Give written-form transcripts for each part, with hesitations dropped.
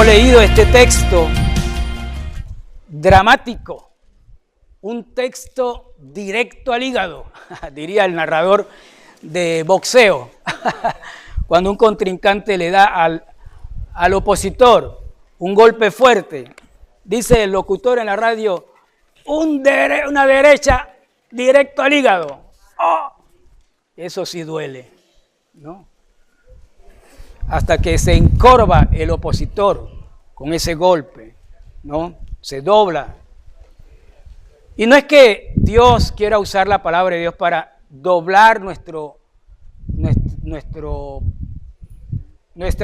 Hemos leído este texto dramático, un texto directo al hígado, diría el narrador de boxeo, cuando un contrincante le da al opositor un golpe fuerte. Dice el locutor en la radio, una derecha directo al hígado. ¡Oh! Eso sí duele, ¿no? Hasta que se encorva el opositor con ese golpe, ¿no? Se dobla. Y no es que Dios quiera usar la palabra de Dios para doblar nuestra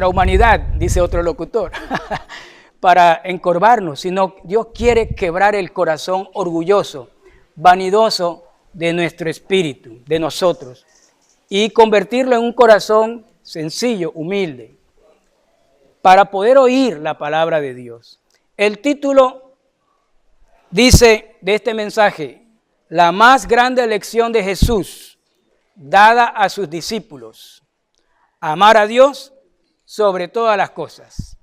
humanidad, dice otro locutor, para encorvarnos, sino Dios quiere quebrar el corazón orgulloso, vanidoso de nuestro espíritu, de nosotros, y convertirlo en un corazón sencillo, humilde, para poder oír la palabra de Dios. El título dice de este mensaje, la más grande lección de Jesús dada a sus discípulos, amar a Dios sobre todas las cosas.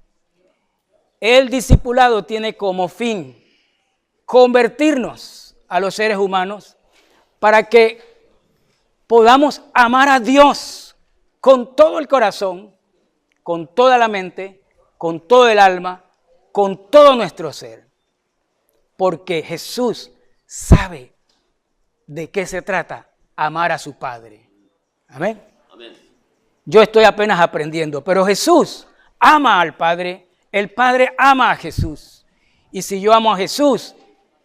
El discipulado tiene como fin convertirnos a los seres humanos para que podamos amar a Dios con todo el corazón, con toda la mente, con todo el alma, con todo nuestro ser. Porque Jesús sabe de qué se trata amar a su Padre. Amén. Amén. Yo estoy apenas aprendiendo, pero Jesús ama al Padre, el Padre ama a Jesús. Y si yo amo a Jesús,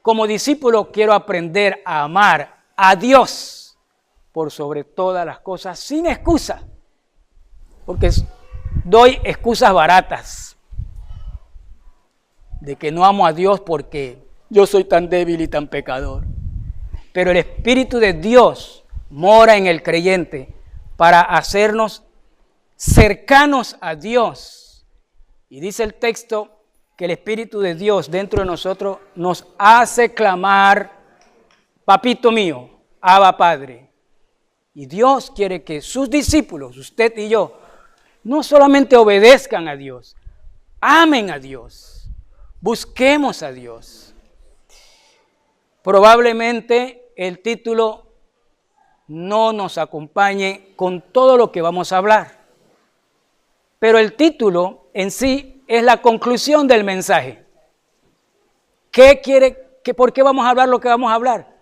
como discípulo quiero aprender a amar a Dios por sobre todas las cosas, sin excusa. Porque doy excusas baratas de que no amo a Dios porque yo soy tan débil y tan pecador. Pero el Espíritu de Dios mora en el creyente para hacernos cercanos a Dios. Y dice el texto que el Espíritu de Dios dentro de nosotros nos hace clamar, papito mío, Abba Padre. Y Dios quiere que sus discípulos, usted y yo, no solamente obedezcan a Dios, amen a Dios, busquemos a Dios. Probablemente el título no nos acompañe con todo lo que vamos a hablar, pero el título en sí es la conclusión del mensaje. ¿Por qué vamos a hablar lo que vamos a hablar?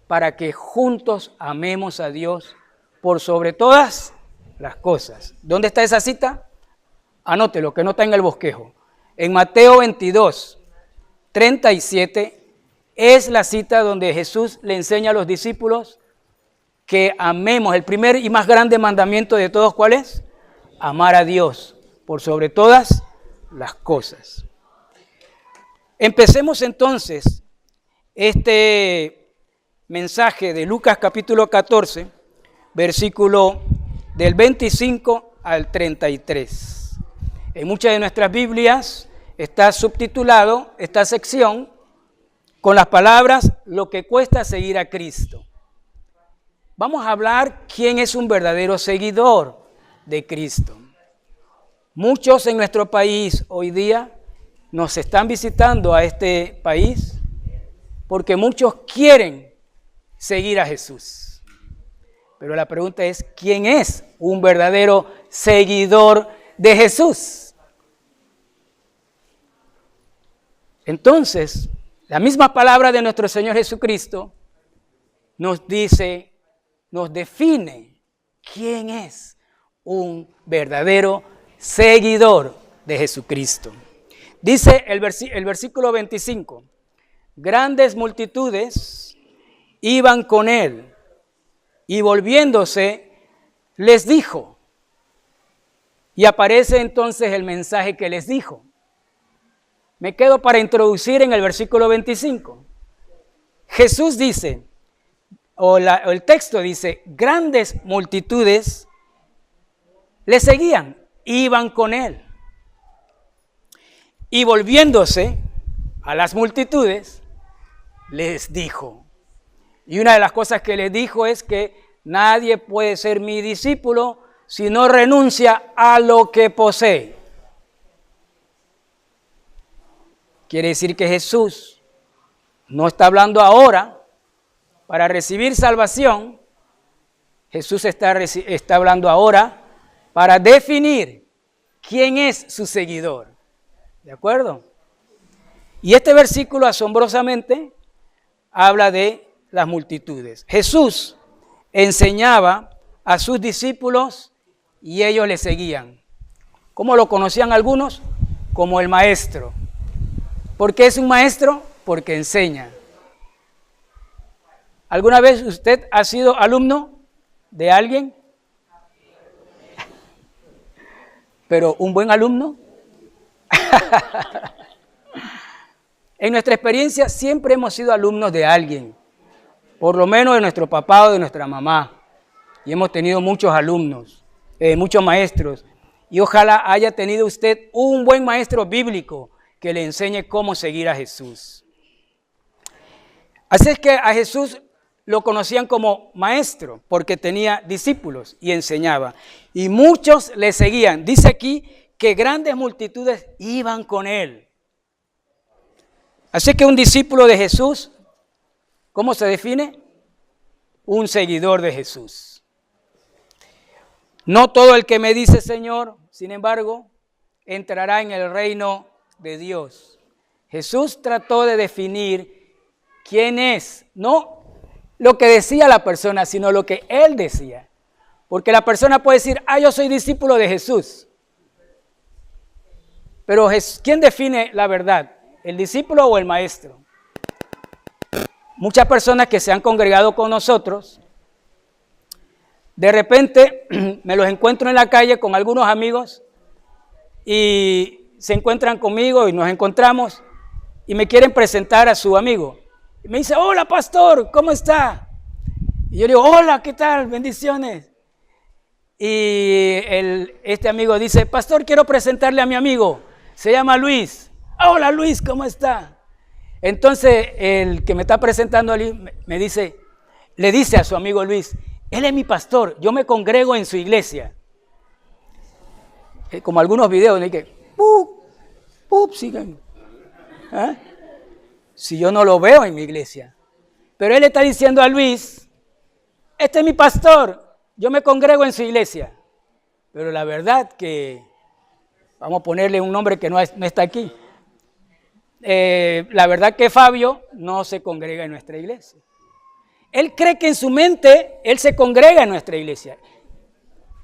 Para que juntos amemos a Dios por sobre todas las cosas. ¿Dónde está esa cita? Anótelo, que no está en el bosquejo. En Mateo 22, 37, es la cita donde Jesús le enseña a los discípulos que amemos. El primer y más grande mandamiento de todos, ¿cuál es? Amar a Dios por sobre todas las cosas. Empecemos entonces este mensaje de Lucas capítulo 14, versículo del 25 al 33. En muchas de nuestras Biblias está subtitulado esta sección con las palabras lo que cuesta seguir a Cristo. Vamos a hablar quién es un verdadero seguidor de Cristo. Muchos en nuestro país hoy día nos están visitando a este país porque muchos quieren seguir a Jesús. Pero la pregunta es, ¿quién es un verdadero seguidor de Jesús? Entonces, la misma palabra de nuestro Señor Jesucristo nos dice, nos define quién es un verdadero seguidor de Jesucristo. Dice el versículo 25, grandes multitudes iban con él. Y volviéndose, les dijo, y aparece entonces el mensaje que les dijo. Me quedo para introducir en el versículo 25. Jesús dice, el texto dice, grandes multitudes le seguían, iban con él. Y volviéndose a las multitudes, les dijo. Y una de las cosas que les dijo es que nadie puede ser mi discípulo si no renuncia a lo que posee. Quiere decir que Jesús no está hablando ahora para recibir salvación. Jesús está hablando ahora para definir quién es su seguidor. ¿De acuerdo? Y este versículo asombrosamente habla de las multitudes. Jesús enseñaba a sus discípulos y ellos le seguían. ¿Cómo lo conocían algunos? Como el maestro. ¿Por qué es un maestro? Porque enseña. ¿Alguna vez usted ha sido alumno de alguien? ¿Pero un buen alumno? En nuestra experiencia siempre hemos sido alumnos de alguien, por lo menos de nuestro papá o de nuestra mamá. Y hemos tenido muchos alumnos, muchos maestros. Y ojalá haya tenido usted un buen maestro bíblico que le enseñe cómo seguir a Jesús. Así es que a Jesús lo conocían como maestro porque tenía discípulos y enseñaba. Y muchos le seguían. Dice aquí que grandes multitudes iban con él. Así que un discípulo de Jesús, ¿cómo se define? Un seguidor de Jesús. No todo el que me dice Señor, sin embargo, entrará en el reino de Dios. Jesús trató de definir quién es, no lo que decía la persona, sino lo que él decía. Porque la persona puede decir, yo soy discípulo de Jesús. Pero ¿quién define la verdad? ¿El discípulo o el maestro? Muchas personas que se han congregado con nosotros, de repente me los encuentro en la calle con algunos amigos y se encuentran conmigo y nos encontramos y me quieren presentar a su amigo. Y me dice, hola pastor, ¿cómo está? Y yo digo, hola, ¿qué tal? Bendiciones. Y este amigo dice, pastor, quiero presentarle a mi amigo, se llama Luis. Hola Luis, ¿cómo está? Entonces el que me está presentando a Luis le dice a su amigo Luis, él es mi pastor, yo me congrego en su iglesia. Como algunos videos, ¿no? Que sigan. ¿Ah? Si yo no lo veo en mi iglesia. Pero él le está diciendo a Luis, este es mi pastor, yo me congrego en su iglesia. Pero la verdad que, vamos a ponerle un nombre que no está aquí. La verdad que Fabio no se congrega en nuestra iglesia. Él cree que en su mente, él se congrega en nuestra iglesia.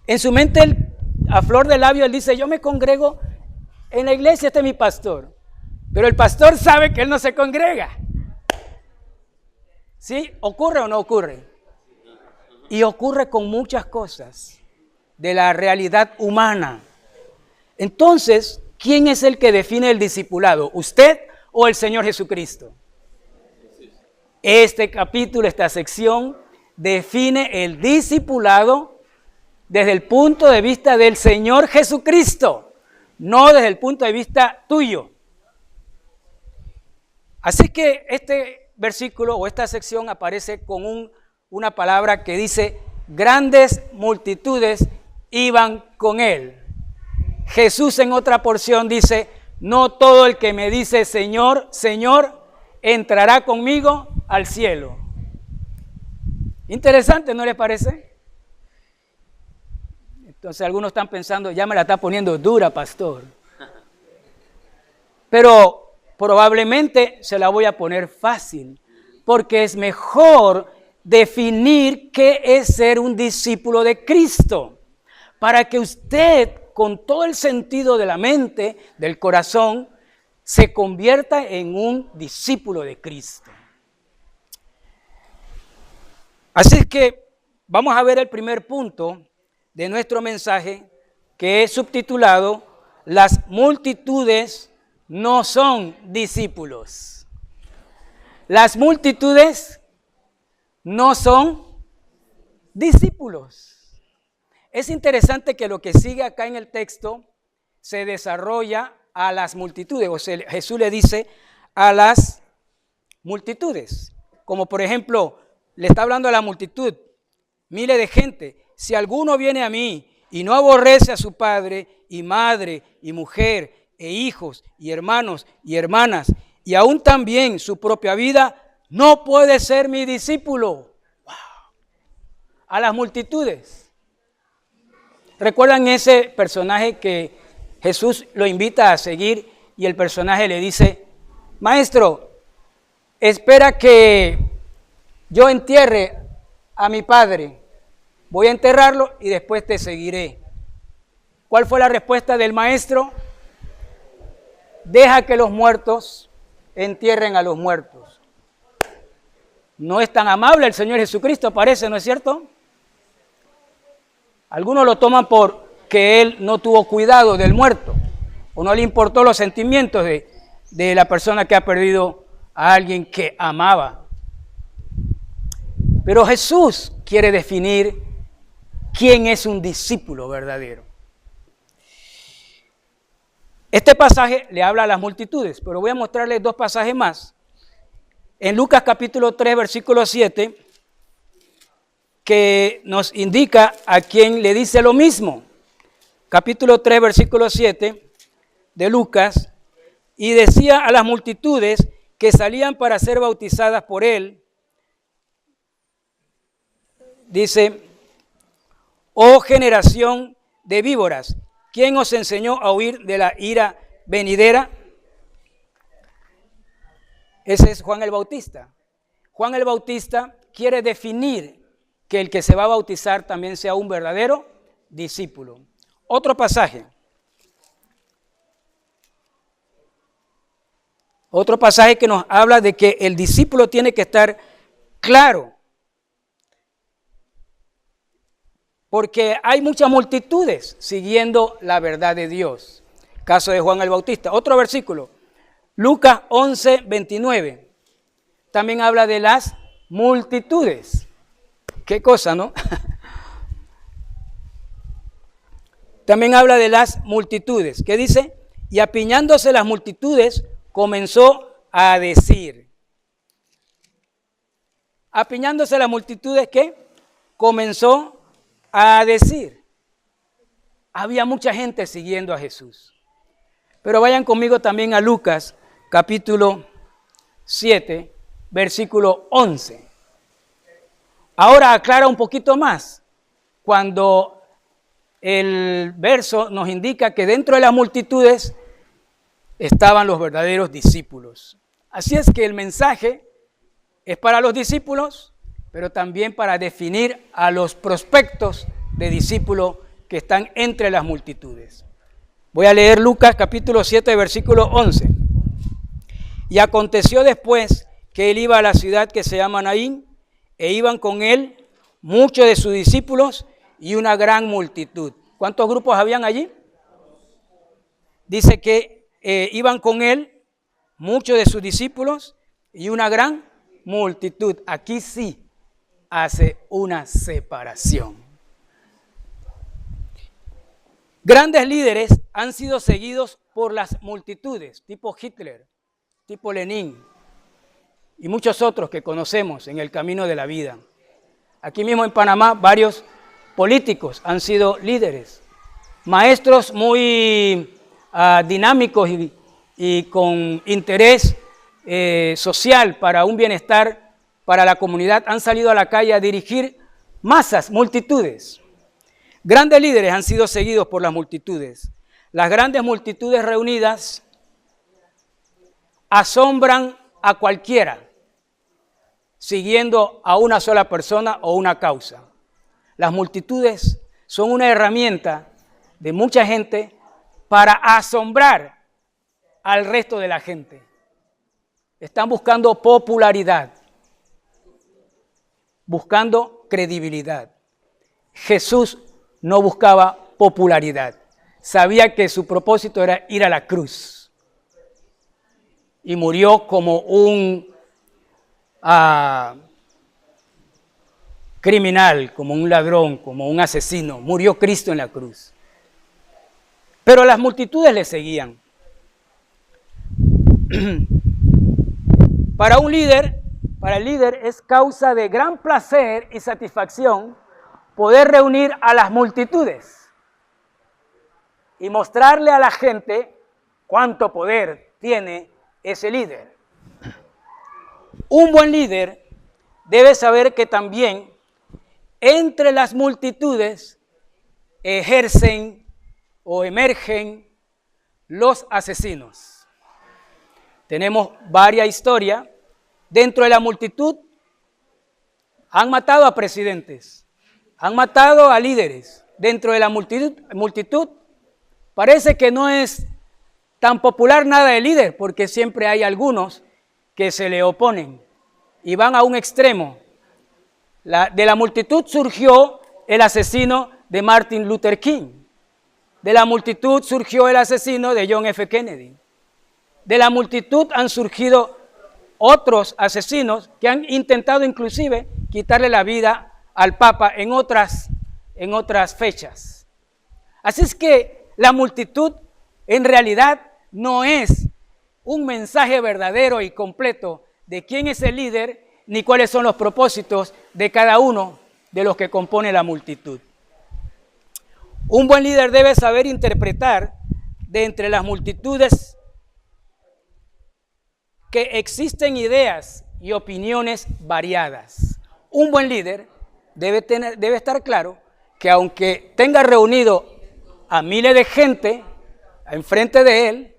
En su mente, a flor de labio, él dice, yo me congrego en la iglesia, este es mi pastor. Pero el pastor sabe que él no se congrega. ¿Sí? ¿Ocurre o no ocurre? Y ocurre con muchas cosas de la realidad humana. Entonces, ¿quién es el que define el discipulado? ¿Usted o el Señor Jesucristo? Este capítulo, esta sección, define el discipulado desde el punto de vista del Señor Jesucristo, no desde el punto de vista tuyo. Así que este versículo o esta sección aparece con una palabra que dice, grandes multitudes iban con él. Jesús en otra porción dice, no todo el que me dice Señor, Señor, entrará conmigo al cielo. Interesante, ¿no les parece? Entonces algunos están pensando, ya me la está poniendo dura, pastor. Pero probablemente se la voy a poner fácil, porque es mejor definir qué es ser un discípulo de Cristo, para que usted, con todo el sentido de la mente, del corazón, se convierta en un discípulo de Cristo. Así es que vamos a ver el primer punto de nuestro mensaje, que es subtitulado, las multitudes no son discípulos. Las multitudes no son discípulos. Es interesante que lo que sigue acá en el texto se desarrolla a las multitudes. O sea, Jesús le dice a las multitudes. Como por ejemplo, le está hablando a la multitud, miles de gente. Si alguno viene a mí y no aborrece a su padre y madre y mujer e hijos y hermanos y hermanas, y aún también su propia vida, no puede ser mi discípulo. ¡Wow! A las multitudes. ¿Recuerdan ese personaje que Jesús lo invita a seguir y el personaje le dice, maestro, espera que yo entierre a mi padre, voy a enterrarlo y después te seguiré? ¿Cuál fue la respuesta del maestro? Deja que los muertos entierren a los muertos. No es tan amable el Señor Jesucristo, parece, ¿no es cierto? Algunos lo toman por que Él no tuvo cuidado del muerto, o no le importó los sentimientos de la persona que ha perdido a alguien que amaba. Pero Jesús quiere definir quién es un discípulo verdadero. Este pasaje le habla a las multitudes, pero voy a mostrarles dos pasajes más. En Lucas capítulo 3, versículo 7, que nos indica a quien le dice lo mismo. Capítulo 3, versículo 7 de Lucas, y decía a las multitudes que salían para ser bautizadas por él, dice, oh generación de víboras, ¿quién os enseñó a huir de la ira venidera? Ese es Juan el Bautista. Juan el Bautista quiere definir que el que se va a bautizar también sea un verdadero discípulo. Otro pasaje. Otro pasaje que nos habla de que el discípulo tiene que estar claro. Porque hay muchas multitudes siguiendo la verdad de Dios. Caso de Juan el Bautista. Otro versículo. Lucas 11, 29. También habla de las multitudes. Qué cosa, ¿no? También habla de las multitudes. ¿Qué dice? Y apiñándose las multitudes, comenzó a decir. Apiñándose las multitudes, ¿qué? Comenzó a decir. Había mucha gente siguiendo a Jesús. Pero vayan conmigo también a Lucas, capítulo 7, versículo 11. Ahora aclara un poquito más, cuando el verso nos indica que dentro de las multitudes estaban los verdaderos discípulos. Así es que el mensaje es para los discípulos, pero también para definir a los prospectos de discípulos que están entre las multitudes. Voy a leer Lucas capítulo 7, versículo 11. Y aconteció después que él iba a la ciudad que se llama Naín, e iban con él muchos de sus discípulos y una gran multitud. ¿Cuántos grupos habían allí? Dice que iban con él muchos de sus discípulos y una gran multitud. Aquí sí hace una separación. Grandes líderes han sido seguidos por las multitudes, tipo Hitler, tipo Lenin y muchos otros que conocemos en el camino de la vida. Aquí mismo en Panamá varios políticos han sido líderes, maestros muy dinámicos y con interés social para un bienestar para la comunidad, han salido a la calle a dirigir masas, multitudes. Grandes líderes han sido seguidos por las multitudes. Las grandes multitudes reunidas asombran a cualquiera, siguiendo a una sola persona o una causa. Las multitudes son una herramienta de mucha gente para asombrar al resto de la gente. Están buscando popularidad, buscando credibilidad. Jesús no buscaba popularidad. Sabía que su propósito era ir a la cruz. Y murió como un criminal, como un ladrón, como un asesino. Murió Cristo en la cruz. Pero las multitudes le seguían. Para el líder es causa de gran placer y satisfacción poder reunir a las multitudes y mostrarle a la gente cuánto poder tiene ese líder. Un buen líder debe saber que también entre las multitudes ejercen o emergen los asesinos. Tenemos varias historias. Dentro de la multitud han matado a presidentes, han matado a líderes. Dentro de la multitud parece que no es tan popular nada de líder, porque siempre hay algunos que se le oponen y van a un extremo. De la multitud surgió el asesino de Martin Luther King. De la multitud surgió el asesino de John F. Kennedy. De la multitud han surgido otros asesinos que han intentado inclusive quitarle la vida al Papa en otras fechas. Así es que la multitud en realidad no es un mensaje verdadero y completo de quién es el líder ni cuáles son los propósitos de cada uno de los que compone la multitud. Un buen líder debe saber interpretar de entre las multitudes que existen ideas y opiniones variadas. Un buen líder debe estar claro que aunque tenga reunido a miles de gente enfrente de él,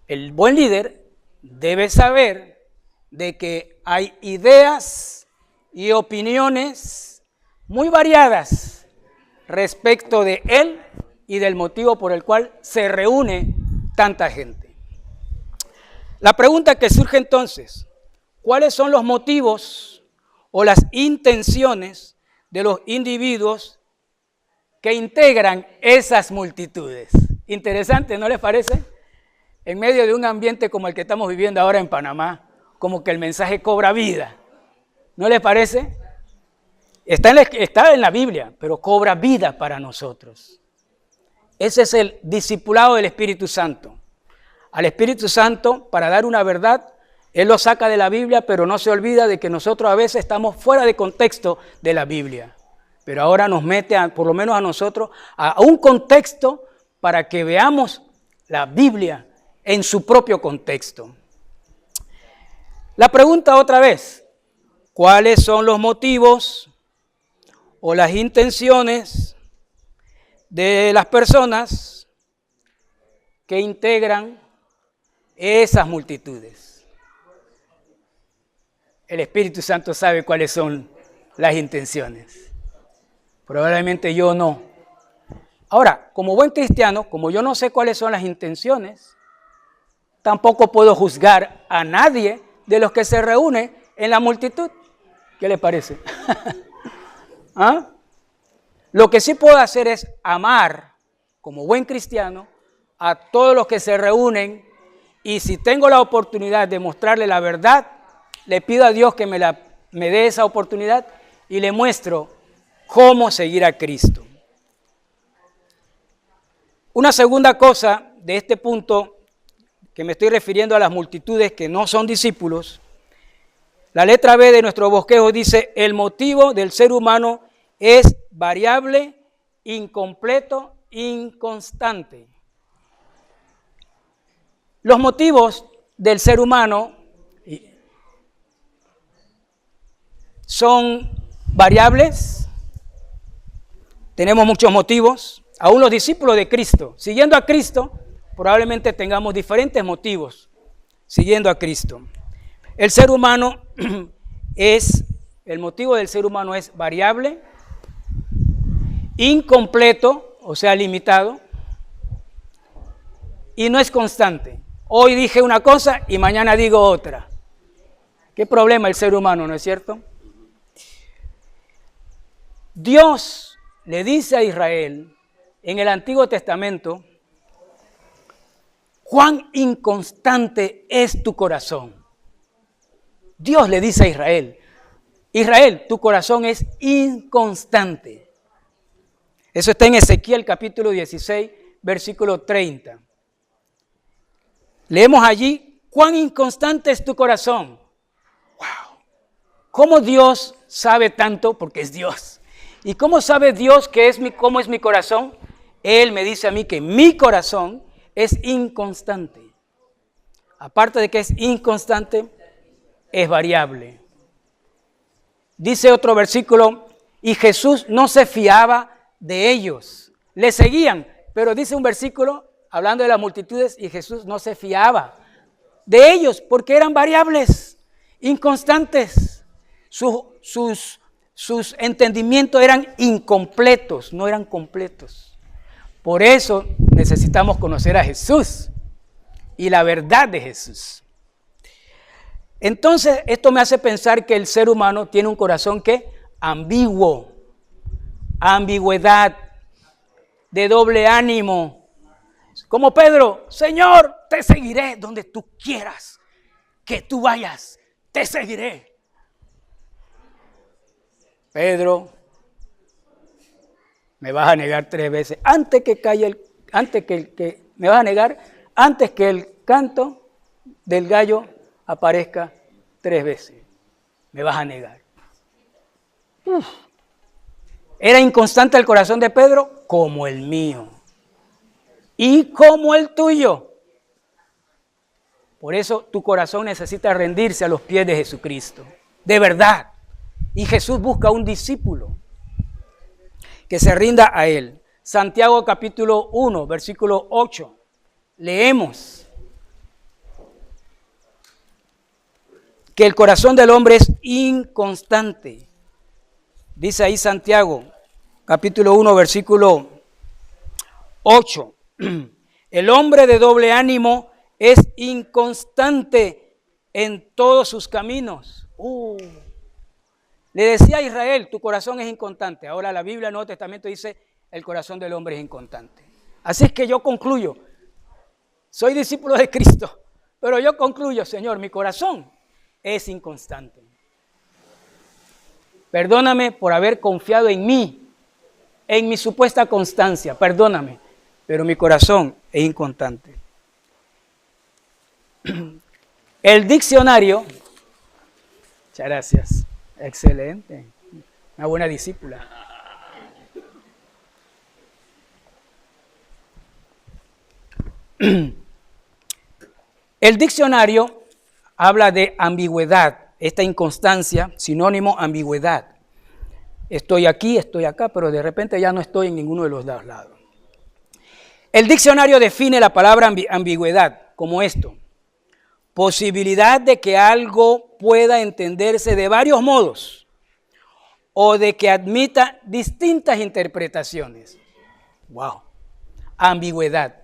el buen líder debe saber de que hay ideas y opiniones muy variadas respecto de él y del motivo por el cual se reúne tanta gente. La pregunta que surge entonces, ¿cuáles son los motivos o las intenciones de los individuos que integran esas multitudes? Interesante, ¿no les parece? En medio de un ambiente como el que estamos viviendo ahora en Panamá, como que el mensaje cobra vida. ¿No les parece? Está en la Biblia, pero cobra vida para nosotros. Ese es el discipulado del Espíritu Santo. Al Espíritu Santo, para dar una verdad, Él lo saca de la Biblia, pero no se olvida de que nosotros a veces estamos fuera de contexto de la Biblia. Pero ahora nos mete, por lo menos a nosotros, a un contexto para que veamos la Biblia en su propio contexto. La pregunta otra vez, ¿cuáles son los motivos o las intenciones de las personas que integran esas multitudes? El Espíritu Santo sabe cuáles son las intenciones. Probablemente yo no. Ahora, como buen cristiano, como yo no sé cuáles son las intenciones, tampoco puedo juzgar a nadie de los que se reúnen en la multitud. ¿Qué les parece? ¿Ah? Lo que sí puedo hacer es amar, como buen cristiano, a todos los que se reúnen, y si tengo la oportunidad de mostrarle la verdad, le pido a Dios que me dé esa oportunidad y le muestro cómo seguir a Cristo. Una segunda cosa de este punto, que me estoy refiriendo a las multitudes que no son discípulos, la letra B de nuestro bosquejo dice: el motivo del ser humano es variable, incompleto, inconstante. Los motivos del ser humano son variables, tenemos muchos motivos. Aún los discípulos de Cristo, siguiendo a Cristo, probablemente tengamos diferentes motivos siguiendo a Cristo. El ser humano el motivo del ser humano es variable, incompleto, o sea, limitado, y no es constante. Hoy dije una cosa y mañana digo otra. ¿Qué problema el ser humano, no es cierto? Dios le dice a Israel en el Antiguo Testamento: cuán inconstante es tu corazón. Dios le dice a Israel: Israel, tu corazón es inconstante. Eso está en Ezequiel capítulo 16, versículo 30. Leemos allí: cuán inconstante es tu corazón. ¡Wow! ¿Cómo Dios sabe tanto? Porque es Dios. ¿Y cómo sabe Dios cómo es mi corazón? Él me dice a mí que mi corazón es inconstante. Aparte de que es inconstante, es variable. Dice otro versículo, y Jesús no se fiaba de ellos. Le seguían, pero dice un versículo, hablando de las multitudes, y Jesús no se fiaba de ellos porque eran variables, inconstantes. Sus entendimientos eran incompletos, no eran completos. Por eso necesitamos conocer a Jesús y la verdad de Jesús. Entonces, esto me hace pensar que el ser humano tiene un corazón que ambiguo, ambigüedad, de doble ánimo. Como Pedro, Señor, te seguiré donde tú quieras que tú vayas, te seguiré. Pedro, me vas a negar 3 veces. Me vas a negar antes que el canto del gallo aparezca 3 veces. Me vas a negar. ¿Era inconstante el corazón de Pedro? Como el mío. Y como el tuyo. Por eso tu corazón necesita rendirse a los pies de Jesucristo. De verdad. Y Jesús busca un discípulo que se rinda a Él. Santiago capítulo 1, versículo 8. Leemos que el corazón del hombre es inconstante. Dice ahí Santiago, capítulo 1, versículo 8. El hombre de doble ánimo es inconstante en todos sus caminos. Le decía a Israel, tu corazón es inconstante. Ahora la Biblia, el Nuevo Testamento dice, el corazón del hombre es inconstante. Así es que yo concluyo, soy discípulo de Cristo, pero yo concluyo, Señor, mi corazón es inconstante. Perdóname por haber confiado en mí, en mi supuesta constancia, perdóname, pero mi corazón es inconstante. El diccionario, muchas gracias, excelente, una buena discípula. El diccionario habla de ambigüedad, esta inconstancia, sinónimo ambigüedad. Estoy aquí, estoy acá, pero de repente ya no estoy en ninguno de los dos lados. El diccionario define la palabra ambigüedad como esto: posibilidad de que algo pueda entenderse de varios modos o de que admita distintas interpretaciones. Wow. Ambigüedad.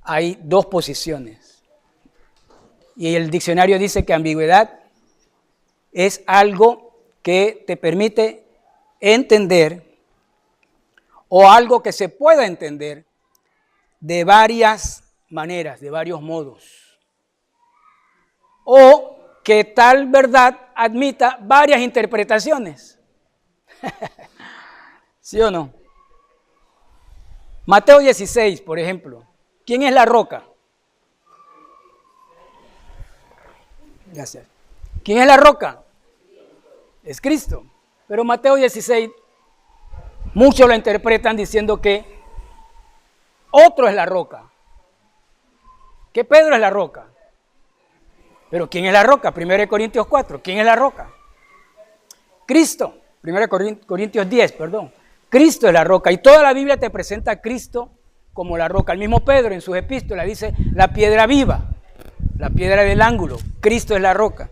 Hay 2 posiciones. Y el diccionario dice que ambigüedad es algo que te permite entender o algo que se pueda entender de varias maneras, de varios modos. O que tal verdad admita varias interpretaciones. ¿Sí o no? Mateo 16, por ejemplo. ¿Quién es la roca? Gracias. ¿Quién es la roca? Es Cristo. Pero Mateo 16, muchos lo interpretan diciendo que otro es la roca. Que Pedro es la roca. Pero ¿quién es la roca? 1 Corintios 4. ¿Quién es la roca? Cristo. 1 Corintios 10, perdón. Cristo es la roca. Y toda la Biblia te presenta a Cristo como la roca. El mismo Pedro en sus epístolas dice la piedra viva, la piedra del ángulo. Cristo es la roca.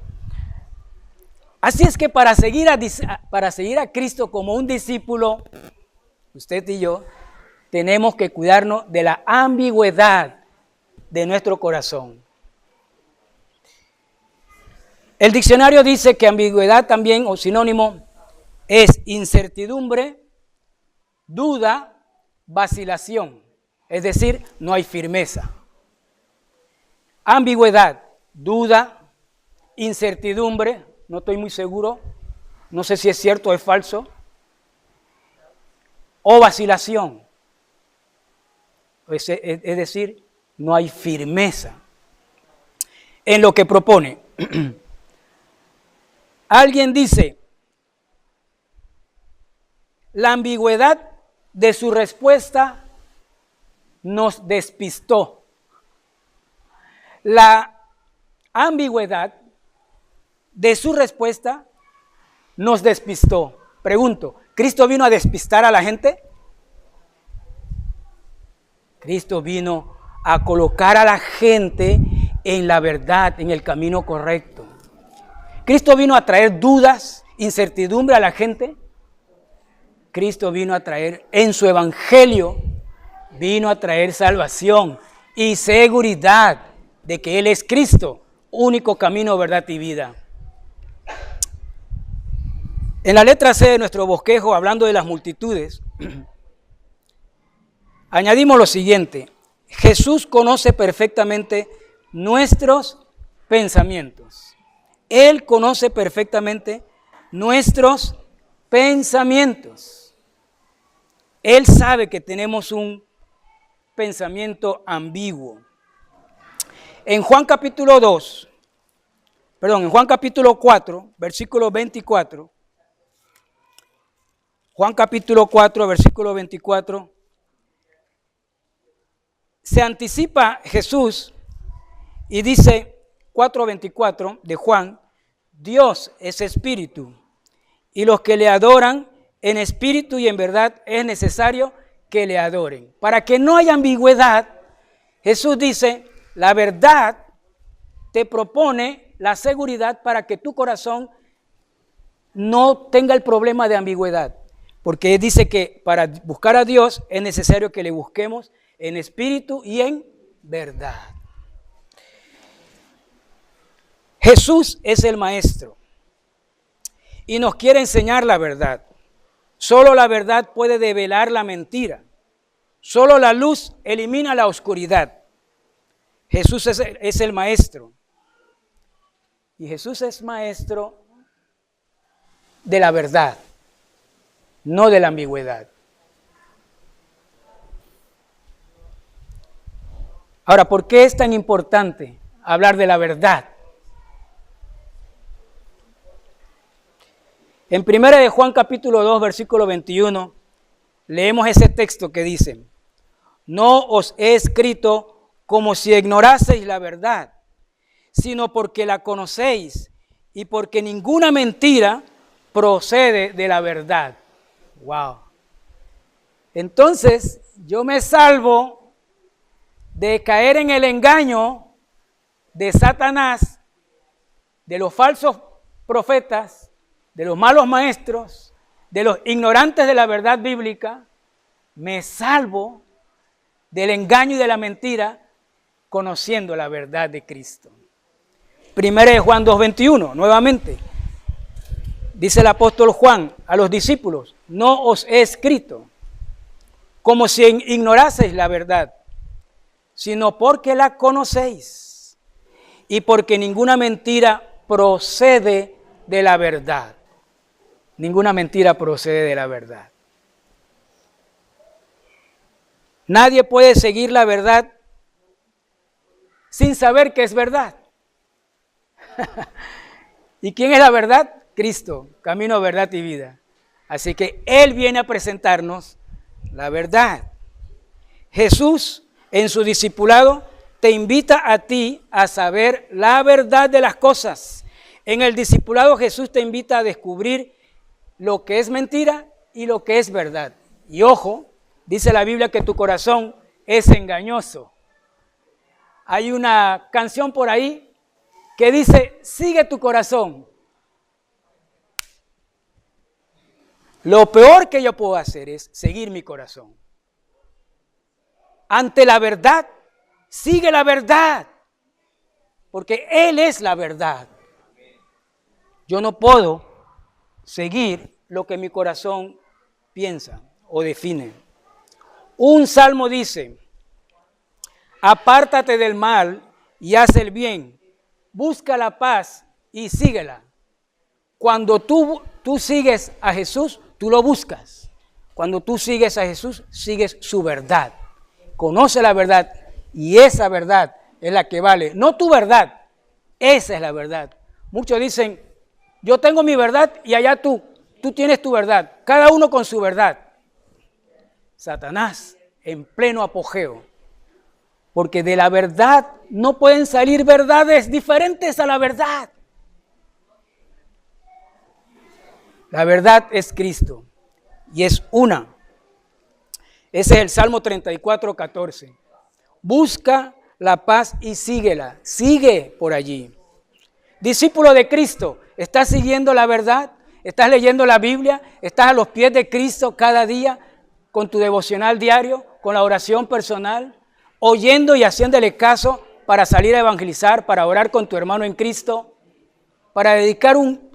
Así es que para seguir a Cristo como un discípulo, usted y yo, tenemos que cuidarnos de la ambigüedad de nuestro corazón. El diccionario dice que ambigüedad también, o sinónimo, es incertidumbre, duda, vacilación. Es decir, no hay firmeza. Ambigüedad, duda, incertidumbre, no estoy muy seguro, no sé si es cierto o es falso, o vacilación. Es decir, no hay firmeza en lo que propone. Alguien dice, la ambigüedad de su respuesta nos despistó. la ambigüedad de su respuesta nos despistó. Pregunto, ¿Cristo vino a despistar a la gente? Cristo vino a colocar a la gente en la verdad, en el camino correcto. Cristo vino a traer dudas, incertidumbre a la gente. Cristo vino a traer en su evangelio, vino a traer salvación y seguridad de que Él es Cristo, único camino, verdad y vida. En la letra C de nuestro bosquejo, hablando de las multitudes, añadimos lo siguiente: Jesús conoce perfectamente nuestros pensamientos. Él conoce perfectamente nuestros pensamientos. Él sabe que tenemos un pensamiento ambiguo. En Juan capítulo 4, versículo 24, Juan capítulo 4, versículo 24, se anticipa Jesús y dice 4:24 de Juan: Dios es espíritu, y los que le adoran en espíritu y en verdad es necesario que le adoren. Para que no haya ambigüedad, Jesús dice, la verdad te propone la seguridad para que tu corazón no tenga el problema de ambigüedad. Porque Él dice que para buscar a Dios es necesario que le busquemos en espíritu y en verdad. Jesús es el Maestro y nos quiere enseñar la verdad. Solo la verdad puede develar la mentira. Solo la luz elimina la oscuridad. Jesús es el Maestro. Y Jesús es Maestro de la verdad, no de la ambigüedad. Ahora, ¿por qué es tan importante hablar de la verdad? En 1 de Juan capítulo 2, versículo 21, leemos ese texto que dice: no os he escrito como si ignoraseis la verdad, sino porque la conocéis y porque ninguna mentira procede de la verdad. Wow. Entonces, yo me salvo de caer en el engaño de Satanás, de los falsos profetas, de los malos maestros, de los ignorantes de la verdad bíblica. Me salvo del engaño y de la mentira conociendo la verdad de Cristo. 1 de Juan 2:21, nuevamente, dice el apóstol Juan a los discípulos: no os he escrito como si ignoraseis la verdad, sino porque la conocéis y porque ninguna mentira procede de la verdad. Ninguna mentira procede de la verdad. Nadie puede seguir la verdad sin saber que es verdad. ¿Y quién es la verdad? Cristo, camino, verdad y vida. Así que Él viene a presentarnos la verdad. Jesús, en su discipulado, te invita a ti a saber la verdad de las cosas. En el discipulado, Jesús te invita a descubrir lo que es mentira y lo que es verdad. Y ojo, dice la Biblia que tu corazón es engañoso. Hay una canción por ahí que dice: sigue tu corazón. Lo peor que yo puedo hacer es seguir mi corazón. Ante la verdad, sigue la verdad, porque Él es la verdad. Yo no puedo seguir lo que mi corazón piensa o define. Un salmo dice: apártate del mal y haz el bien, busca la paz y síguela. Cuando tú sigues a Jesús, tú lo buscas. Cuando tú sigues a Jesús, sigues su verdad. Conoce la verdad y esa verdad es la que vale. No tu verdad, esa es la verdad. Muchos dicen: yo tengo mi verdad y allá tú tienes tu verdad. Cada uno con su verdad. Satanás en pleno apogeo. porque de la verdad no pueden salir verdades diferentes a la verdad. La verdad es Cristo y es una. Ese es el Salmo 34, 14. Busca la paz y síguela. Sigue por allí. Discípulo de Cristo, ¿estás siguiendo la verdad? ¿Estás leyendo la Biblia? ¿Estás a los pies de Cristo cada día con tu devocional diario, con la oración personal, oyendo y haciéndole caso para salir a evangelizar, para orar con tu hermano en Cristo, para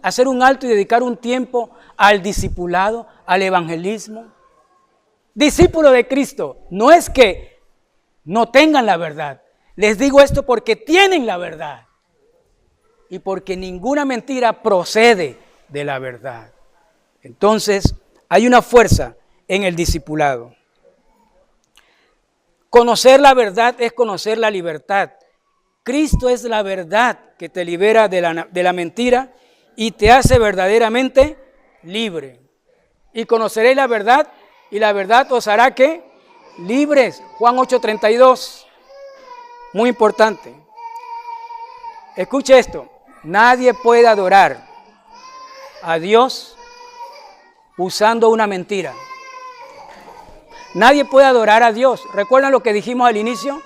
hacer un alto y dedicar un tiempo al discipulado, al evangelismo? Discípulo de Cristo, no es que no tengan la verdad. Les digo esto porque tienen la verdad y porque ninguna mentira procede de la verdad. Entonces, hay una fuerza en el discipulado. Conocer la verdad es conocer la libertad. Cristo es la verdad que te libera de la mentira y te hace verdaderamente libre. Y conoceréis la verdad y la verdad os hará ¿qué? Libres. Juan 8:32. Muy importante. Escuche esto. Nadie puede adorar a Dios usando una mentira. Nadie puede adorar a Dios. ¿Recuerdan lo que dijimos al inicio?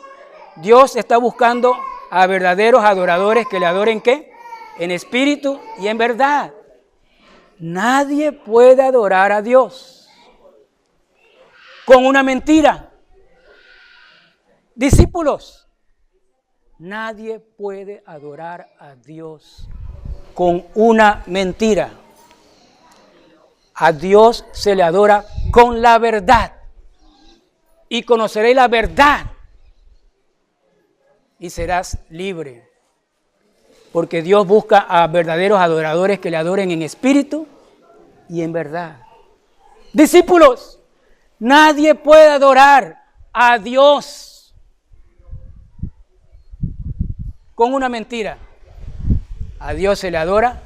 Dios está buscando a verdaderos adoradores que le adoren ¿qué? En espíritu y en verdad. Nadie puede adorar a Dios con una mentira. Discípulos, nadie puede adorar a Dios con una mentira. A Dios se le adora con la verdad. Y conoceréis la verdad y serás libre. Porque Dios busca a verdaderos adoradores que le adoren en espíritu y en verdad. Discípulos, nadie puede adorar a Dios con una mentira. A Dios se le adora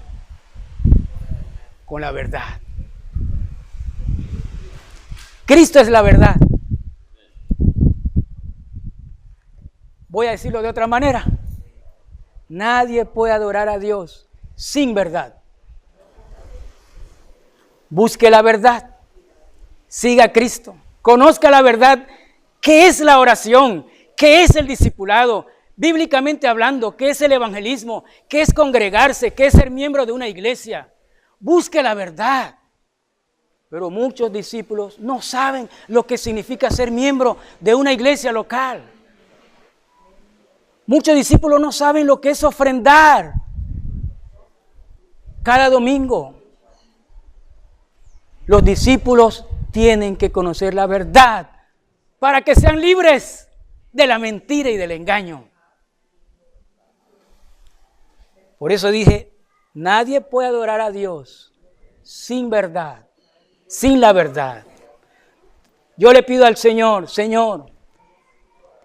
con la verdad. Cristo es la verdad. Voy a decirlo de otra manera. Nadie puede adorar a Dios sin verdad. Busque la verdad. Siga a Cristo. Conozca la verdad. ¿Qué es la oración? ¿Qué es el discipulado? Bíblicamente hablando, ¿qué es el evangelismo? ¿Qué es congregarse? ¿Qué es ser miembro de una iglesia? Busque la verdad. Pero muchos discípulos no saben lo que significa ser miembro de una iglesia local. Muchos discípulos no saben lo que es ofrendar cada domingo. Los discípulos tienen que conocer la verdad para que sean libres de la mentira y del engaño. Por eso dije, nadie puede adorar a Dios sin verdad, sin la verdad. Yo le pido al Señor, Señor,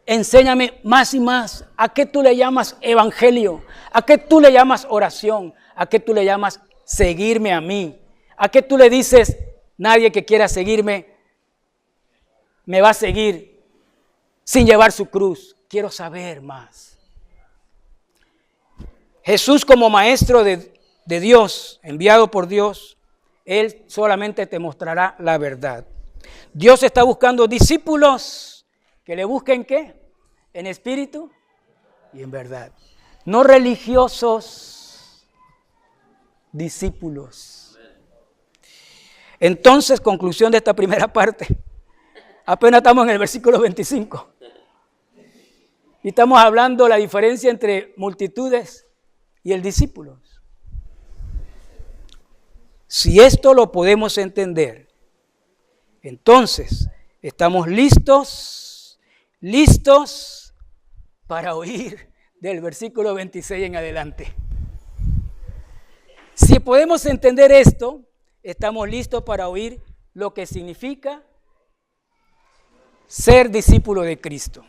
enséñame más y más a qué tú le llamas evangelio, a qué tú le llamas oración, a qué tú le llamas seguirme a mí, a qué tú le dices, nadie que quiera seguirme me va a seguir sin llevar su cruz. Quiero saber más. Jesús como maestro de Dios, enviado por Dios, Él solamente te mostrará la verdad. Dios está buscando discípulos que le busquen ¿qué? En espíritu y en verdad. No religiosos, discípulos. Entonces, conclusión de esta primera parte. Apenas estamos en el versículo 25. Y estamos hablando la diferencia entre multitudes y el discípulo. Si esto lo podemos entender, entonces estamos listos para oír del versículo 26 en adelante. Si podemos entender esto, estamos listos para oír lo que significa ser discípulo de Cristo.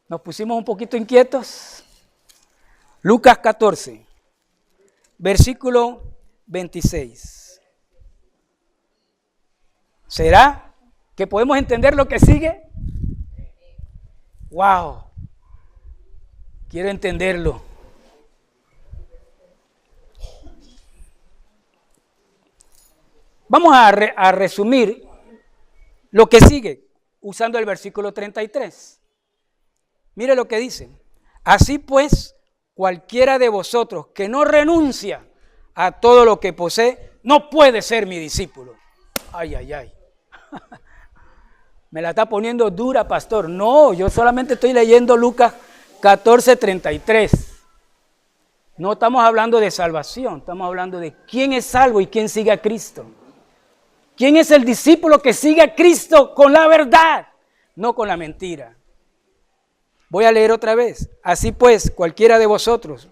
Nos pusimos un poquito inquietos. Lucas 14, versículo 26. ¿Será que podemos entender lo que sigue? ¡Wow! Quiero entenderlo. Vamos a resumir lo que sigue usando el versículo 33. Mire lo que dice. Así pues, cualquiera de vosotros que no renuncia a todo lo que posee, no puede ser mi discípulo. Ay, ay, ay. Me la está poniendo dura, pastor. No, yo solamente estoy leyendo Lucas 14:33. No estamos hablando de salvación, estamos hablando de quién es salvo y quién sigue a Cristo. ¿Quién es el discípulo que sigue a Cristo con la verdad, no con la mentira? Voy a leer otra vez. Así pues, cualquiera de vosotros,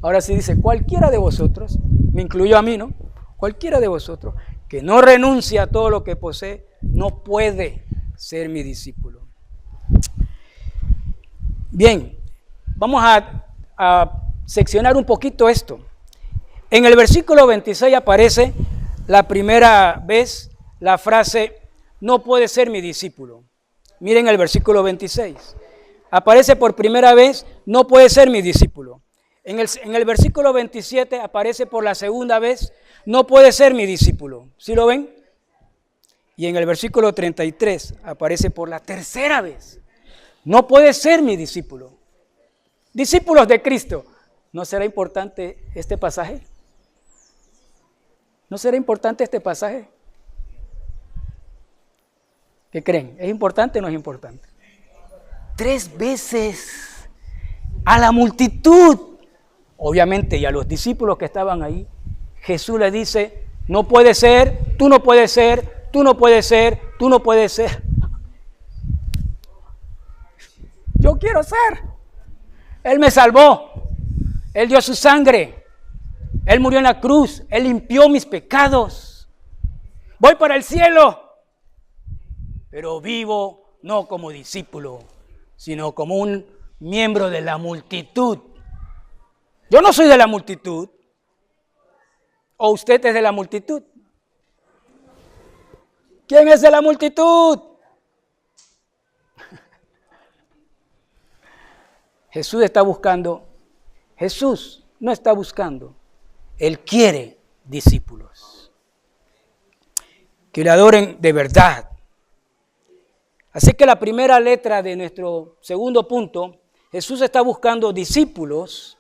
ahora sí dice, cualquiera de vosotros, me incluyo a mí, ¿no? Cualquiera de vosotros que no renuncia a todo lo que posee, no puede ser mi discípulo. Bien, vamos a seccionar un poquito esto. En el versículo 26 aparece la primera vez la frase, no puede ser mi discípulo. Miren el versículo 26. Aparece por primera vez, no puede ser mi discípulo. En el versículo 27 aparece por la segunda vez, no puede ser mi discípulo. ¿Sí lo ven? Y en el versículo 33 aparece por la tercera vez, no puede ser mi discípulo. Discípulos de Cristo. ¿No será importante este pasaje? ¿No será importante este pasaje? ¿Qué creen? ¿Es importante o no es importante? 3 veces a la multitud, obviamente, y a los discípulos que estaban ahí, Jesús le dice, no puede ser, tú no puedes ser, tú no puedes ser, tú no puedes ser. Yo quiero ser. Él me salvó, Él dio su sangre, Él murió en la cruz, Él limpió mis pecados. Voy para el cielo, pero vivo no como discípulo, sino como un miembro de la multitud. Yo no soy de la multitud, o usted es de la multitud. ¿Quién es de la multitud? Jesús no está buscando, Él quiere discípulos que le adoren de verdad. Así que la primera letra de nuestro segundo punto, Jesús está buscando discípulos.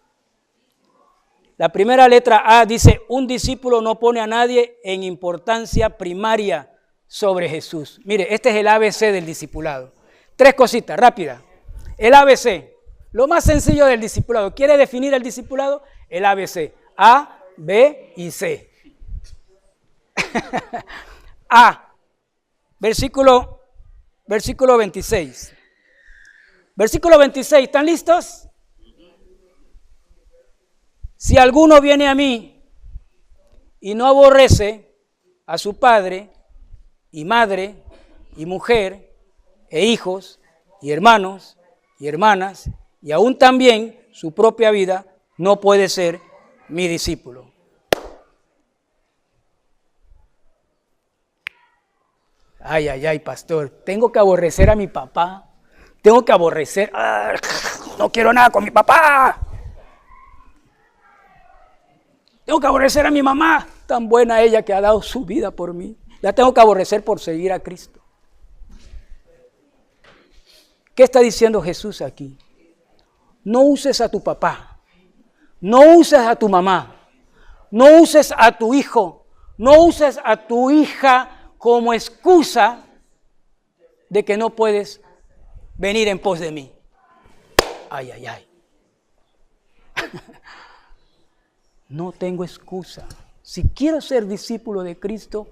La primera letra A dice, un discípulo no pone a nadie en importancia primaria sobre Jesús. Mire, este es el ABC del discipulado. 3 cositas, rápidas. El ABC, lo más sencillo del discipulado. ¿Quiere definir el discipulado? El ABC. A, B y C. A, versículo 26. Versículo 26, ¿están listos? Si alguno viene a mí y no aborrece a su padre y madre y mujer e hijos y hermanos y hermanas y aún también su propia vida, no puede ser mi discípulo. Ay, ay, ay, pastor, tengo que aborrecer a mi papá, tengo que aborrecer, no quiero nada con mi papá. Tengo que aborrecer a mi mamá, tan buena ella que ha dado su vida por mí. La tengo que aborrecer por seguir a Cristo. ¿Qué está diciendo Jesús aquí? No uses a tu papá, no uses a tu mamá, no uses a tu hijo, no uses a tu hija como excusa de que no puedes venir en pos de mí. Ay, ay, ay. No tengo excusa. Si quiero ser discípulo de Cristo,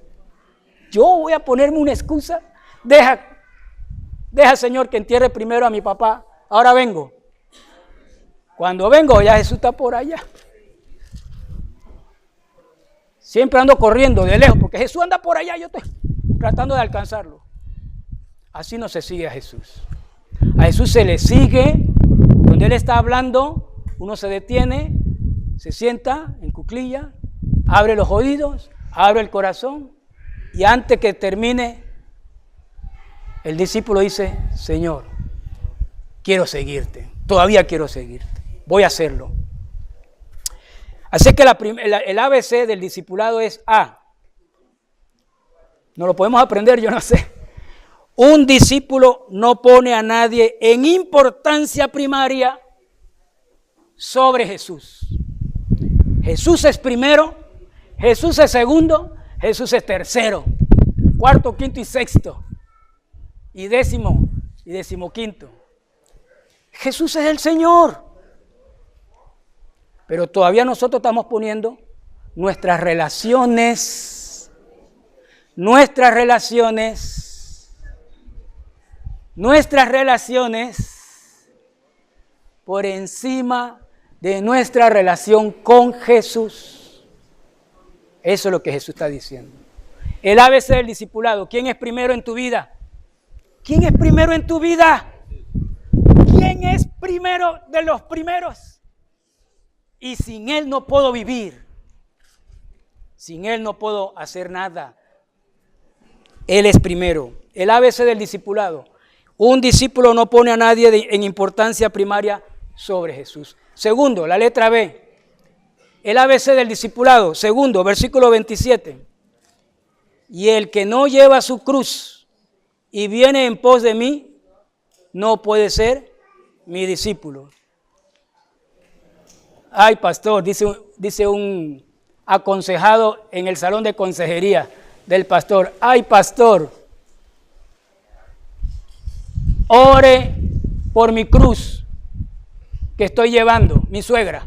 yo voy a ponerme una excusa. Deja, Señor, que entierre primero a mi papá. Ahora vengo. Cuando vengo, ya Jesús está por allá. Siempre ando corriendo de lejos, porque Jesús anda por allá, yo estoy tratando de alcanzarlo. Así no se sigue a Jesús. A Jesús se le sigue, donde Él está hablando, uno se detiene, se sienta en cuclilla, abre los oídos, abre el corazón, y antes que termine, el discípulo dice, Señor, quiero seguirte, todavía quiero seguirte, voy a hacerlo. Así que el ABC del discipulado es A. No lo podemos aprender, yo no sé. Un discípulo no pone a nadie en importancia primaria sobre Jesús. Jesús es primero, Jesús es segundo, Jesús es tercero, cuarto, quinto y sexto, y décimo y decimoquinto. Jesús es el Señor. Pero todavía nosotros estamos poniendo nuestras relaciones por encima de nuestra relación con Jesús. Eso es lo que Jesús está diciendo. El ABC del discipulado. ¿Quién es primero en tu vida? ¿Quién es primero en tu vida? ¿Quién es primero de los primeros? Y sin Él no puedo vivir. Sin Él no puedo hacer nada. Él es primero. El ABC del discipulado. Un discípulo no pone a nadie en importancia primaria sobre Jesús. Segundo, la letra B. El ABC del discipulado. Segundo, versículo 27. Y el que no lleva su cruz y viene en pos de mí, no puede ser mi discípulo. Ay, pastor, dice un aconsejado en el salón de consejería del pastor. Ay, pastor, ore por mi cruz que estoy llevando, mi suegra.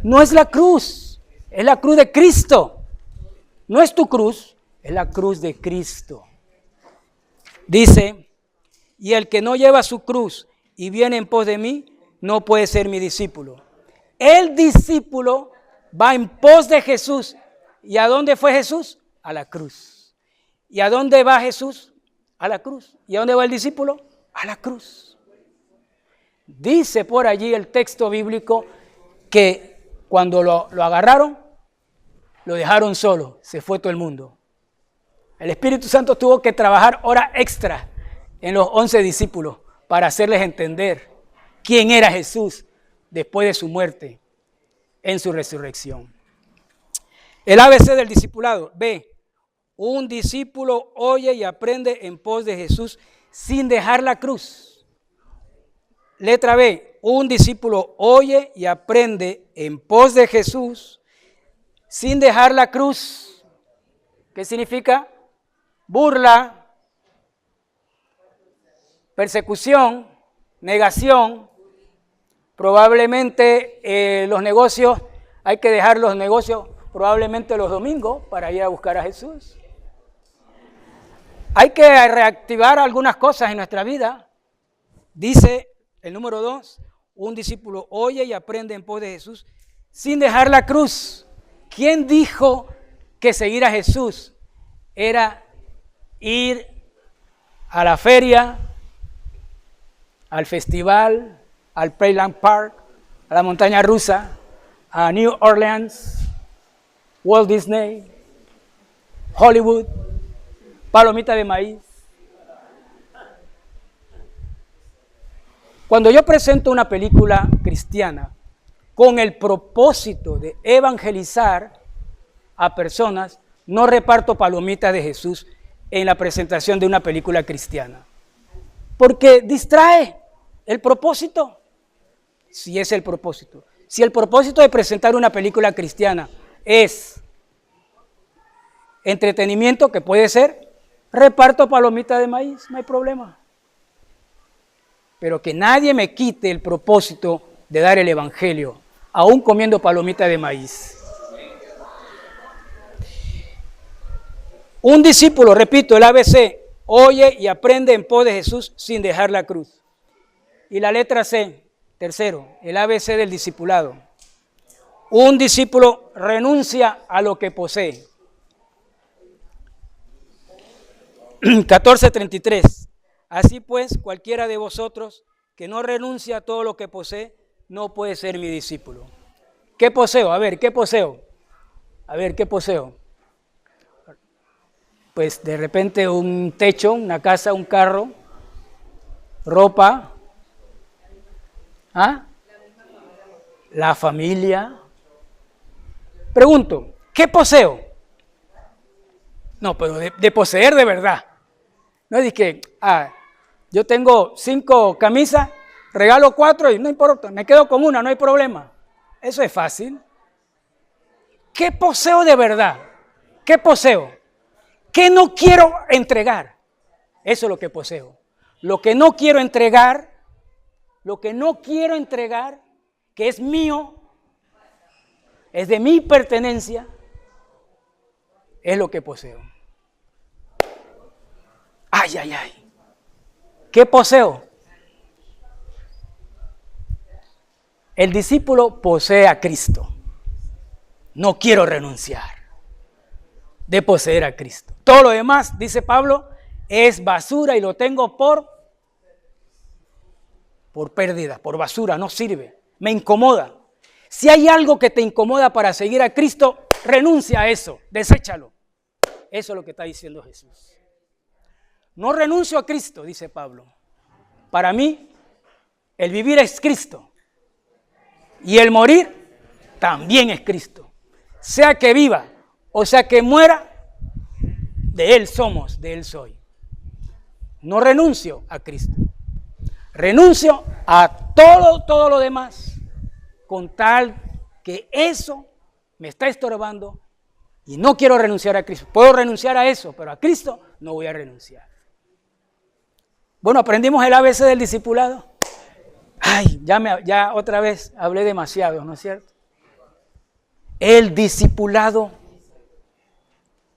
No es la cruz, es la cruz de Cristo. No es tu cruz, es la cruz de Cristo. Dice, y el que no lleva su cruz y viene en pos de mí, no puede ser mi discípulo. El discípulo va en pos de Jesús. ¿Y a dónde fue Jesús? A la cruz. ¿Y a dónde va Jesús? A la cruz. ¿Y a dónde va el discípulo? A la cruz. Dice por allí el texto bíblico que cuando lo agarraron, lo dejaron solo, se fue todo el mundo. El Espíritu Santo tuvo que trabajar horas extra en los 11 discípulos para hacerles entender quién era Jesús después de su muerte en su resurrección. El ABC del discipulado. B. Un discípulo oye y aprende en pos de Jesús sin dejar la cruz. Letra B. Un discípulo oye y aprende en pos de Jesús sin dejar la cruz. ¿Qué significa? Burla, persecución, negación. Probablemente los negocios, hay que dejar los negocios probablemente los domingos para ir a buscar a Jesús. Hay que reactivar algunas cosas en nuestra vida. Dice el número 2, un discípulo oye y aprende en pos de Jesús sin dejar la cruz. ¿Quién dijo que seguir a Jesús era ir a la feria, al festival, al Playland Park, a la montaña rusa, a New Orleans, Walt Disney, Hollywood, palomita de maíz? Cuando yo presento una película cristiana con el propósito de evangelizar a personas, no reparto palomitas de Jesús en la presentación de una película cristiana, porque distrae el propósito. Si es el propósito. Si el propósito de presentar una película cristiana es entretenimiento, que puede ser, reparto palomitas de maíz, no hay problema. Pero que nadie me quite el propósito de dar el evangelio, aún comiendo palomitas de maíz. Un discípulo, repito, el ABC, oye y aprende en pos de Jesús sin dejar la cruz. Y la letra C, tercero, el ABC del discipulado. Un discípulo renuncia a lo que posee. 14:33. Así pues, cualquiera de vosotros que no renuncia a todo lo que posee, no puede ser mi discípulo. ¿Qué poseo? A ver, ¿qué poseo? A ver, ¿qué poseo? pues de repente un techo, una casa, un carro, ropa, ¿ah? La familia. Pregunto, ¿qué poseo? No, pero de poseer de verdad. No es de que, yo tengo 5 camisas, regalo 4 y no importa, me quedo con una, no hay problema. Eso es fácil. ¿Qué poseo de verdad? ¿Qué poseo? ¿Qué no quiero entregar? Eso es lo que poseo. Lo que no quiero entregar, que es mío, es de mi pertenencia, es lo que poseo. Ay, ay, ay. ¿Qué poseo? El discípulo posee a Cristo. No quiero renunciar de poseer a Cristo. Todo lo demás, dice Pablo, es basura y lo tengo por pérdida, por basura, no sirve, me incomoda. Si hay algo que te incomoda para seguir a Cristo, renuncia a eso, deséchalo. Eso es lo que está diciendo Jesús. No renuncio a Cristo, dice Pablo. Para mí, el vivir es Cristo y el morir también es Cristo. Sea que viva o sea que muera, de Él somos, de Él soy. No renuncio a Cristo. Renuncio a todo lo demás, con tal que eso me está estorbando y no quiero renunciar a Cristo. Puedo renunciar a eso, pero a Cristo no voy a renunciar. Bueno, aprendimos el ABC del discipulado. Ay, ya otra vez hablé demasiado, ¿no es cierto? El discipulado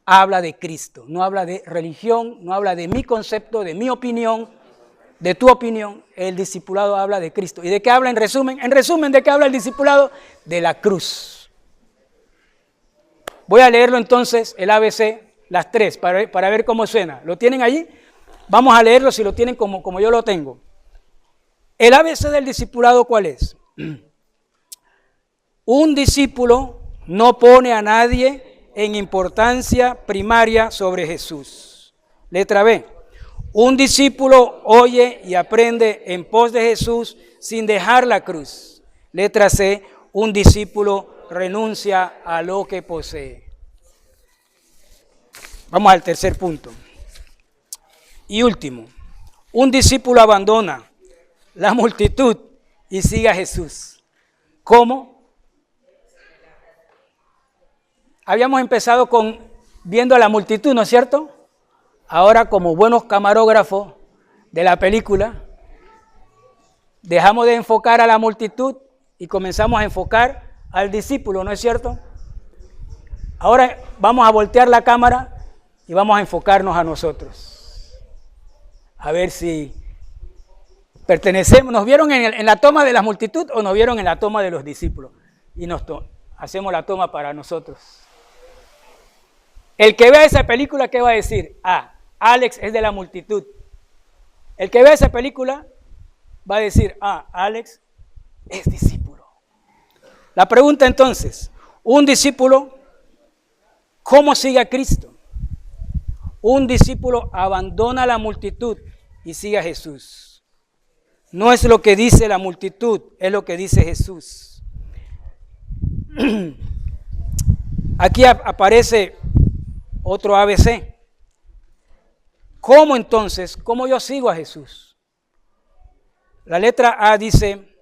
habla de Cristo, no habla de religión, no habla de mi concepto, de mi opinión, de tu opinión. El discipulado habla de Cristo. ¿Y de qué habla en resumen? En resumen, ¿de qué habla el discipulado? De la cruz. Voy a leerlo entonces, el ABC, las 3, para ver cómo suena. ¿Lo tienen allí? Vamos a leerlo si lo tienen como yo lo tengo. El ABC del discipulado, ¿cuál es? Un discípulo no pone a nadie en importancia primaria sobre Jesús. Letra B. Un discípulo oye y aprende en pos de Jesús sin dejar la cruz. Letra C. Un discípulo renuncia a lo que posee. Vamos al tercer punto. Y último. Un discípulo abandona la multitud y sigue a Jesús. ¿Cómo? Habíamos empezado viendo a la multitud, ¿no es cierto? Ahora, como buenos camarógrafos de la película, dejamos de enfocar a la multitud y comenzamos a enfocar al discípulo, ¿no es cierto? Ahora vamos a voltear la cámara y vamos a enfocarnos a nosotros. A ver si pertenecemos. ¿Nos vieron en la toma de la multitud o nos vieron en la toma de los discípulos? Y hacemos la toma para nosotros. El que vea esa película, ¿qué va a decir? Alex es de la multitud. El que vea esa película va a decir, Alex es discípulo. La pregunta entonces, un discípulo, ¿cómo sigue a Cristo? Un discípulo abandona la multitud y sigue a Jesús. No es lo que dice la multitud, es lo que dice Jesús. Aquí aparece otro ABC. ¿Cómo entonces? ¿Cómo yo sigo a Jesús? La letra A dice,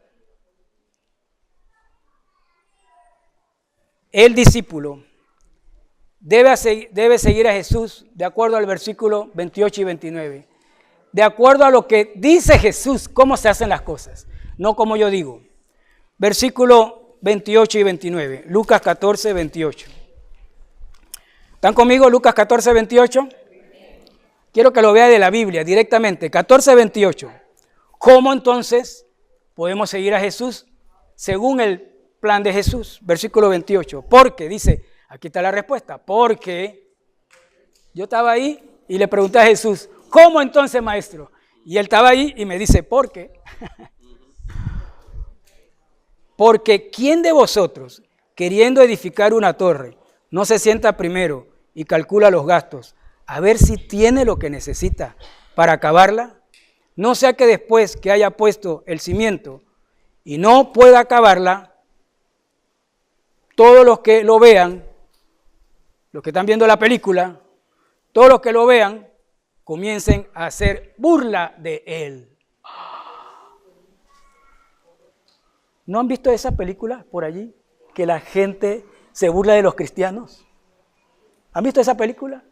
el discípulo debe seguir a Jesús de acuerdo al versículo 28 y 29. De acuerdo a lo que dice Jesús, cómo se hacen las cosas, no como yo digo. Versículo 28 y 29, Lucas 14, 28. ¿Están conmigo? Lucas 14, 28. Quiero que lo vea de la Biblia directamente, 14, 28. ¿Cómo entonces podemos seguir a Jesús según el plan de Jesús? Versículo 28. Porque, dice, aquí está la respuesta, porque yo estaba ahí y le pregunté a Jesús, ¿cómo entonces, maestro? Y él estaba ahí y me dice, ¿por qué? Porque ¿quién de vosotros, queriendo edificar una torre, no se sienta primero y calcula los gastos a ver si tiene lo que necesita para acabarla. No sea que después que haya puesto el cimiento y no pueda acabarla, todos los que lo vean, los que están viendo la película, todos los que lo vean, comiencen a hacer burla de él. ¿No han visto esa película por allí? Que la gente se burla de los cristianos. ¿Han visto esa película?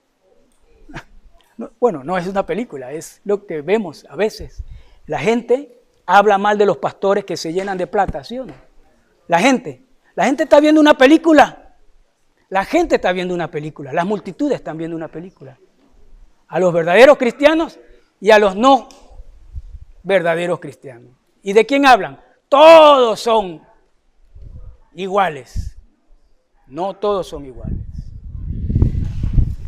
No, bueno, no es una película, es lo que vemos a veces. La gente habla mal de los pastores que se llenan de plata, ¿sí o no? La gente está viendo una película. La gente está viendo una película. Las multitudes están viendo una película. A los verdaderos cristianos y a los no verdaderos cristianos. ¿Y de quién hablan? Todos son iguales. No todos son iguales.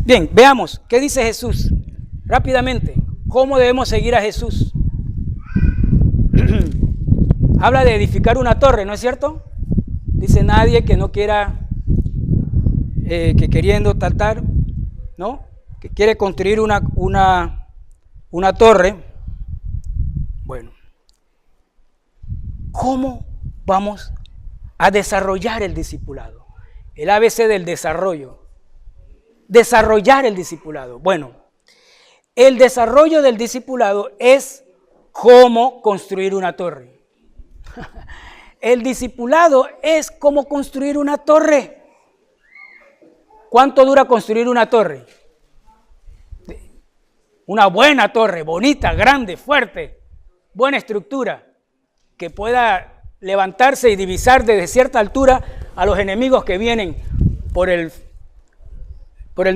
Bien, veamos, ¿qué dice Jesús? Rápidamente, ¿cómo debemos seguir a Jesús? Habla de edificar una torre, ¿no es cierto? Dice nadie que no quiera, que queriendo tratar, ¿no? Que quiere construir una torre. Bueno, ¿cómo vamos a desarrollar el discipulado? El ABC del desarrollo. Desarrollar el discipulado. Bueno, el desarrollo del discipulado es cómo construir una torre. El discipulado es cómo construir una torre. ¿Cuánto dura construir una torre? Una buena torre, bonita, grande, fuerte, buena estructura, que pueda levantarse y divisar desde cierta altura a los enemigos que vienen por el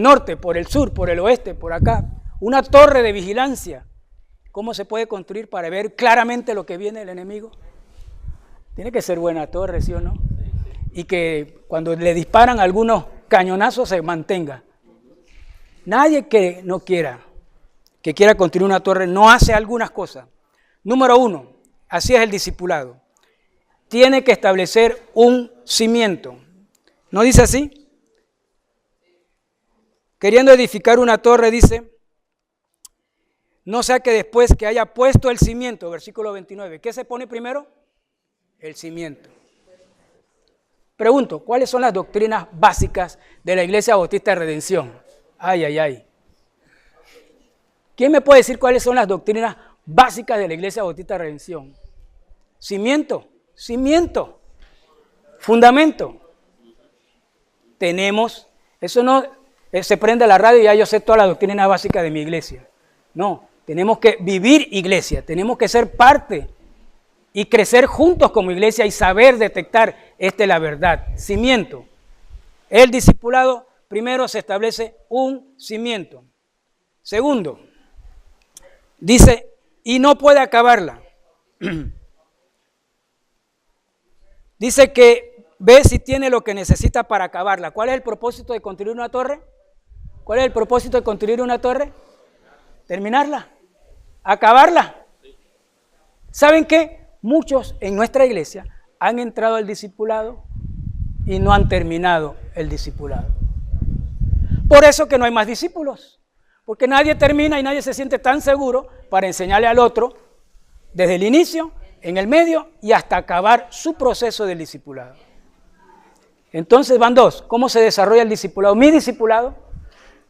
norte, por el sur, por el oeste, por acá. Una torre de vigilancia. ¿Cómo se puede construir para ver claramente lo que viene el enemigo? Tiene que ser buena torre, ¿sí o no? Y que cuando le disparan algunos cañonazos se mantenga. Nadie que quiera construir una torre, no hace algunas cosas. Número 1, así es el discipulado. Tiene que establecer un cimiento. ¿No dice así? Queriendo edificar una torre, dice, no sea que después que haya puesto el cimiento, versículo 29, ¿qué se pone primero? El cimiento. Pregunto, ¿cuáles son las doctrinas básicas de la Iglesia Bautista de Redención? Ay, ay, ay. ¿Quién me puede decir cuáles son las doctrinas básicas de la Iglesia Bautista de Redención? Cimiento, fundamento. Tenemos, eso no se prende la radio y ya yo sé toda la doctrina básica de mi iglesia. No, tenemos que vivir iglesia, tenemos que ser parte y crecer juntos como iglesia y saber detectar, esta es la verdad. Cimiento. El discipulado, primero se establece un cimiento. Segundo, dice, y no puede acabarla. Dice que ve si tiene lo que necesita para acabarla. ¿Cuál es el propósito de construir una torre? ¿Cuál es el propósito de construir una torre? Terminarla, acabarla. ¿Saben qué? Muchos en nuestra iglesia han entrado al discipulado y no han terminado el discipulado. Por eso que no hay más discípulos, porque nadie termina y nadie se siente tan seguro para enseñarle al otro desde el inicio, en el medio y hasta acabar su proceso del discipulado. Entonces van dos, ¿cómo se desarrolla el discipulado? Mi discipulado,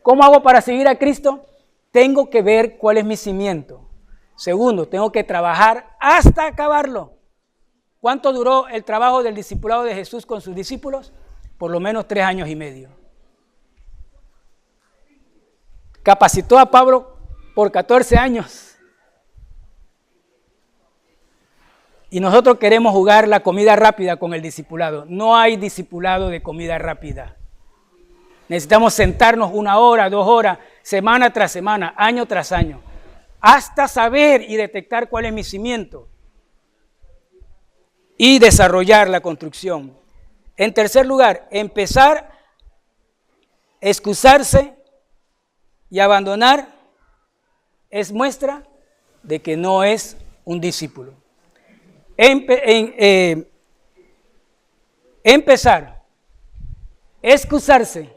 ¿cómo hago para seguir a Cristo? Tengo que ver cuál es mi cimiento. Segundo, tengo que trabajar hasta acabarlo. ¿Cuánto duró el trabajo del discipulado de Jesús con sus discípulos? Por lo menos 3 años y medio. Capacitó a Pablo por 14 años. Y nosotros queremos jugar la comida rápida con el discipulado. No hay discipulado de comida rápida. Necesitamos sentarnos 1 hora, 2 horas, semana tras semana, año tras año, hasta saber y detectar cuál es mi cimiento y desarrollar la construcción. En tercer lugar, empezar, excusarse y abandonar es muestra de que no es un discípulo. Empezar, excusarse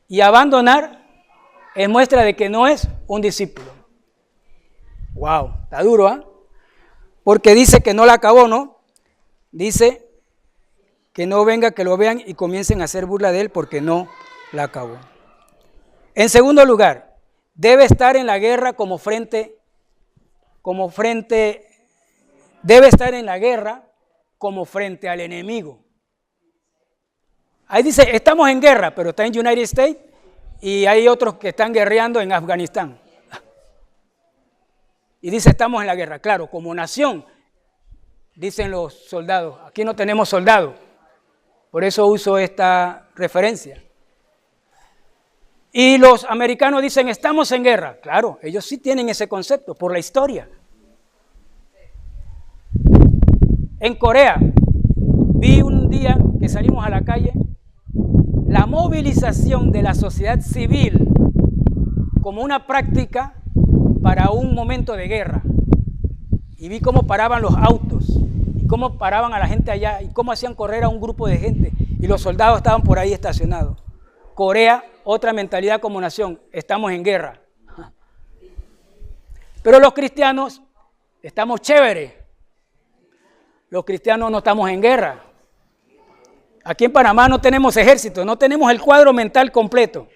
y abandonar es muestra de que no es un discípulo. Wow, está duro, ¿ah? Porque dice que no la acabó, ¿no? Dice que no venga, que lo vean y comiencen a hacer burla de él porque no la acabó. En segundo lugar, debe estar en la guerra debe estar en la guerra como frente al enemigo. Ahí dice, estamos en guerra, pero está en United States y hay otros que están guerreando en Afganistán. Y dice, estamos en la guerra. Claro, como nación, dicen los soldados, aquí no tenemos soldados. Por eso uso esta referencia. Y los americanos dicen, estamos en guerra. Claro, ellos sí tienen ese concepto por la historia. En Corea, vi un día que salimos a la calle, la movilización de la sociedad civil como una práctica para un momento de guerra. Y vi cómo paraban los autos, y cómo paraban a la gente allá, y cómo hacían correr a un grupo de gente, y los soldados estaban por ahí estacionados. Corea, otra mentalidad como nación, estamos en guerra. Pero los cristianos estamos chéveres. Los cristianos no estamos en guerra. Aquí en Panamá no tenemos ejército, no tenemos el cuadro mental completo.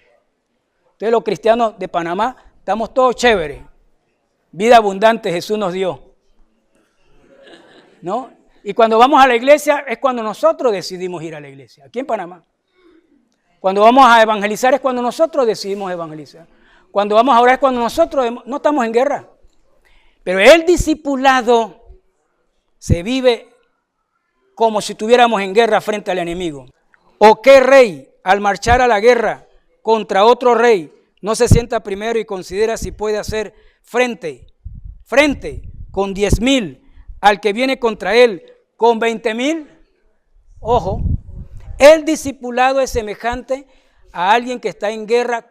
Entonces los cristianos de Panamá estamos todos chéveres. Vida abundante Jesús nos dio, ¿no? Y cuando vamos a la iglesia es cuando nosotros decidimos ir a la iglesia, aquí en Panamá. Cuando vamos a evangelizar es cuando nosotros decidimos evangelizar. Cuando vamos a orar es cuando nosotros no estamos en guerra. Pero el discipulado se vive como si estuviéramos en guerra frente al enemigo. ¿O qué rey, al marchar a la guerra contra otro rey, no se sienta primero y considera si puede hacer frente con 10,000 al que viene contra él con 20,000? Ojo, el discipulado es semejante a alguien que está en guerra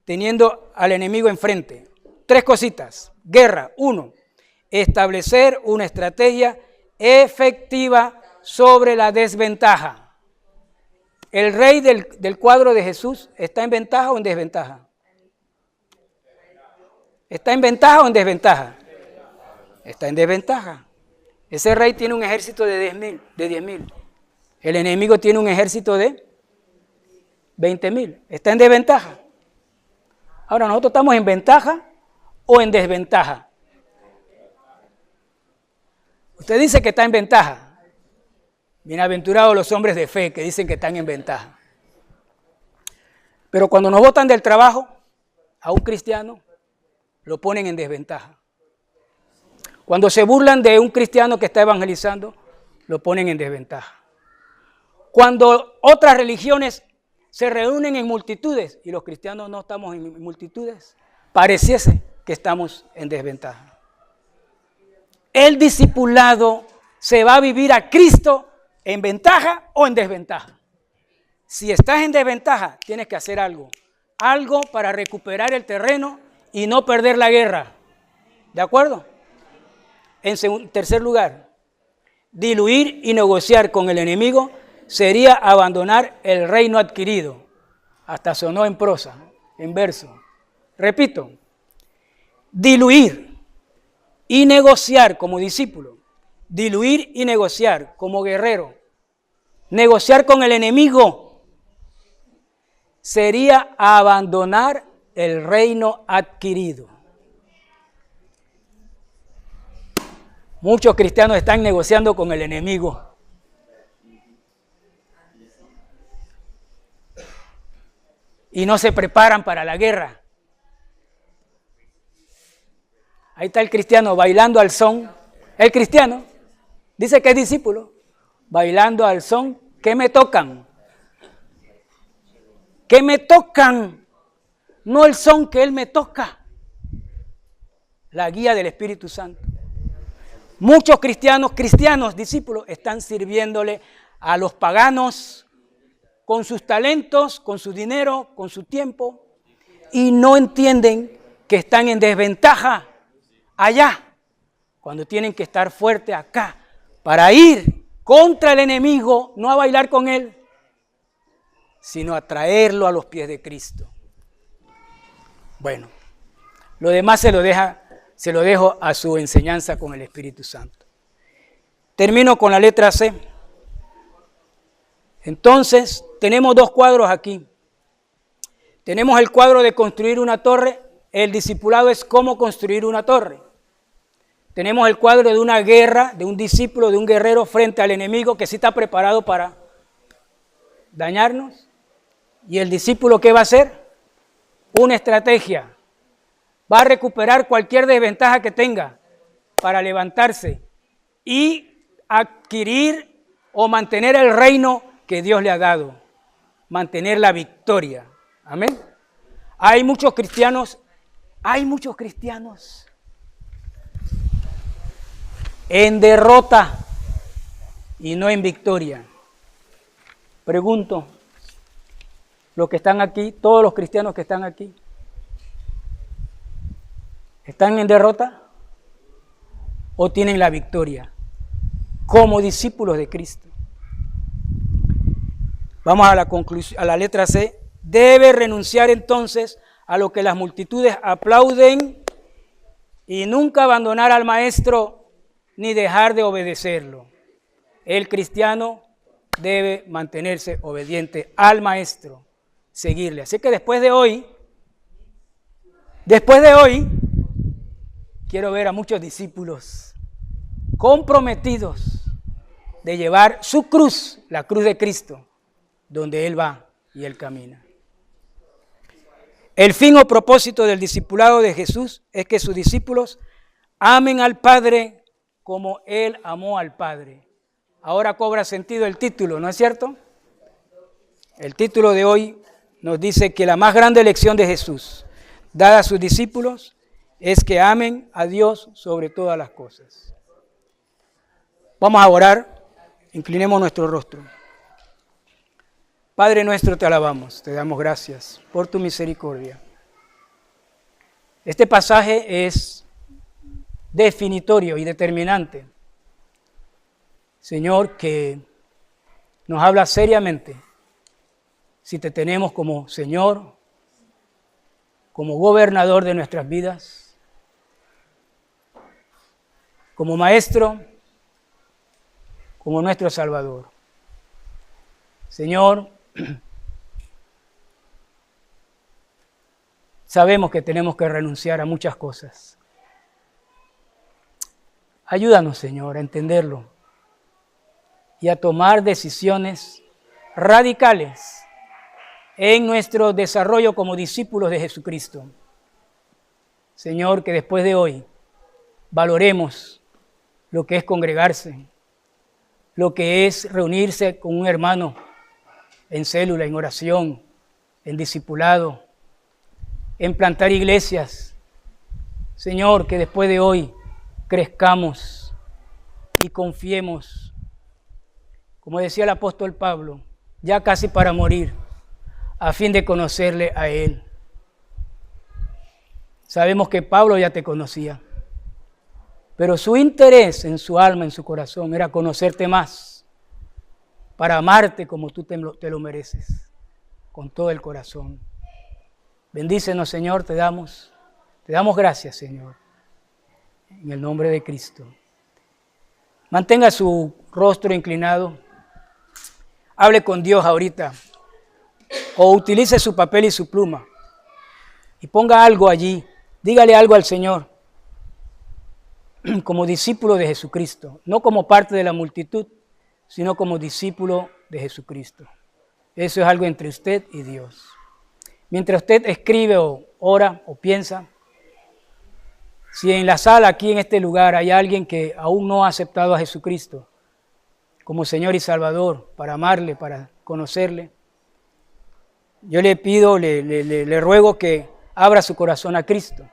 teniendo al enemigo enfrente. 3 cositas. Guerra, 1, establecer una estrategia efectiva sobre la desventaja. ¿El rey del cuadro de Jesús está en ventaja o en desventaja? ¿Está en ventaja o en desventaja? Está en desventaja. Ese rey tiene un ejército de 10,000. El enemigo tiene un ejército de 20,000. Está en desventaja. Ahora, ¿nosotros estamos en ventaja o en desventaja? Usted dice que está en ventaja. Bienaventurados los hombres de fe que dicen que están en ventaja. Pero cuando nos botan del trabajo, a un cristiano lo ponen en desventaja. Cuando se burlan de un cristiano que está evangelizando, lo ponen en desventaja. Cuando otras religiones se reúnen en multitudes y los cristianos no estamos en multitudes, pareciese que estamos en desventaja. El discipulado se va a vivir a Cristo en ventaja o en desventaja. Si estás en desventaja, tienes que hacer algo para recuperar el terreno y no perder la guerra. ¿De acuerdo? En tercer lugar, diluir y negociar con el enemigo sería abandonar el reino adquirido. Hasta sonó en prosa, en verso. Repito, diluir y negociar como discípulo, diluir y negociar como guerrero, negociar con el enemigo sería abandonar el reino adquirido. Muchos cristianos están negociando con el enemigo. Y no se preparan para la guerra. Ahí está el cristiano bailando al son. El cristiano dice que es discípulo. Bailando al son. ¿Qué me tocan? ¿Qué me tocan? No el son que él me toca. La guía del Espíritu Santo. Muchos cristianos, discípulos, están sirviéndole a los paganos con sus talentos, con su dinero, con su tiempo, y no entienden que están en desventaja allá, cuando tienen que estar fuertes acá, para ir contra el enemigo, no a bailar con él, sino a traerlo a los pies de Cristo. Bueno, lo demás se lo dejo a su enseñanza con el Espíritu Santo. Termino con la letra C. Entonces, tenemos dos cuadros aquí. Tenemos el cuadro de construir una torre. El discipulado es cómo construir una torre. Tenemos el cuadro de una guerra, de un discípulo, de un guerrero frente al enemigo que sí está preparado para dañarnos. ¿Y el discípulo qué va a hacer? Una estrategia. Va a recuperar cualquier desventaja que tenga para levantarse y adquirir o mantener el reino que Dios le ha dado. Mantener la victoria. Amén. Hay muchos cristianos en derrota y no en victoria. Pregunto, los que están aquí, todos los cristianos que están aquí, ¿están en derrota o tienen la victoria como discípulos de Cristo? Vamos a la conclusión, a la letra C. Debe renunciar entonces a lo que las multitudes aplauden y nunca abandonar al maestro ni dejar de obedecerlo. El cristiano debe mantenerse obediente al maestro, seguirle. Así que después de hoy, quiero ver a muchos discípulos comprometidos de llevar su cruz, la cruz de Cristo, donde Él va y Él camina. El fin o propósito del discipulado de Jesús es que sus discípulos amen al Padre como Él amó al Padre. Ahora cobra sentido el título, ¿no es cierto? El título de hoy nos dice que la más grande lección de Jesús, dada a sus discípulos, es que amen a Dios sobre todas las cosas. Vamos a orar, inclinemos nuestro rostro. Padre nuestro, te alabamos, te damos gracias por tu misericordia. Este pasaje es definitorio y determinante. Señor, que nos habla seriamente si te tenemos como Señor, como gobernador de nuestras vidas, como Maestro, como nuestro Salvador. Señor, sabemos que tenemos que renunciar a muchas cosas. Ayúdanos, Señor, a entenderlo y a tomar decisiones radicales en nuestro desarrollo como discípulos de Jesucristo. Señor, que después de hoy valoremos lo que es congregarse, lo que es reunirse con un hermano en célula, en oración, en discipulado, en plantar iglesias. Señor, que después de hoy crezcamos y confiemos, como decía el apóstol Pablo, ya casi para morir, a fin de conocerle a Él. Sabemos que Pablo ya te conocía, pero su interés en su alma, en su corazón, era conocerte más, para amarte como tú te lo mereces, con todo el corazón. Bendícenos, Señor, te damos gracias, Señor, en el nombre de Cristo. Mantenga su rostro inclinado, hable con Dios ahorita, o utilice su papel y su pluma, y ponga algo allí, dígale algo al Señor, como discípulo de Jesucristo, no como parte de la multitud, sino como discípulo de Jesucristo. Eso es algo entre usted y Dios. Mientras usted escribe o ora o piensa, si en la sala, aquí en este lugar, hay alguien que aún no ha aceptado a Jesucristo como Señor y Salvador, para amarle, para conocerle, yo le pido, le ruego que abra su corazón a Cristo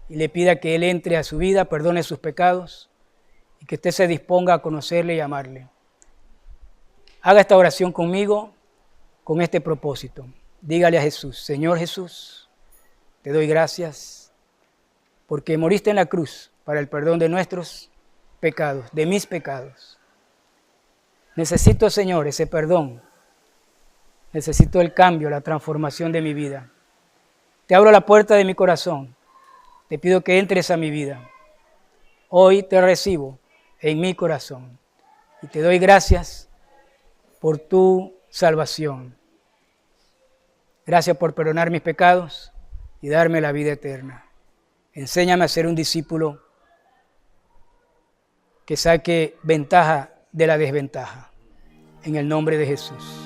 y le pida que Él entre a su vida, perdone sus pecados y que usted se disponga a conocerle y amarle. Haga esta oración conmigo con este propósito. Dígale a Jesús: Señor Jesús, te doy gracias porque moriste en la cruz para el perdón de nuestros pecados, de mis pecados. Necesito, Señor, ese perdón. Necesito el cambio, la transformación de mi vida. Te abro la puerta de mi corazón. Te pido que entres a mi vida. Hoy te recibo en mi corazón. Y te doy gracias por tu salvación. Gracias por perdonar mis pecados y darme la vida eterna. Enséñame a ser un discípulo que saque ventaja de la desventaja. En el nombre de Jesús.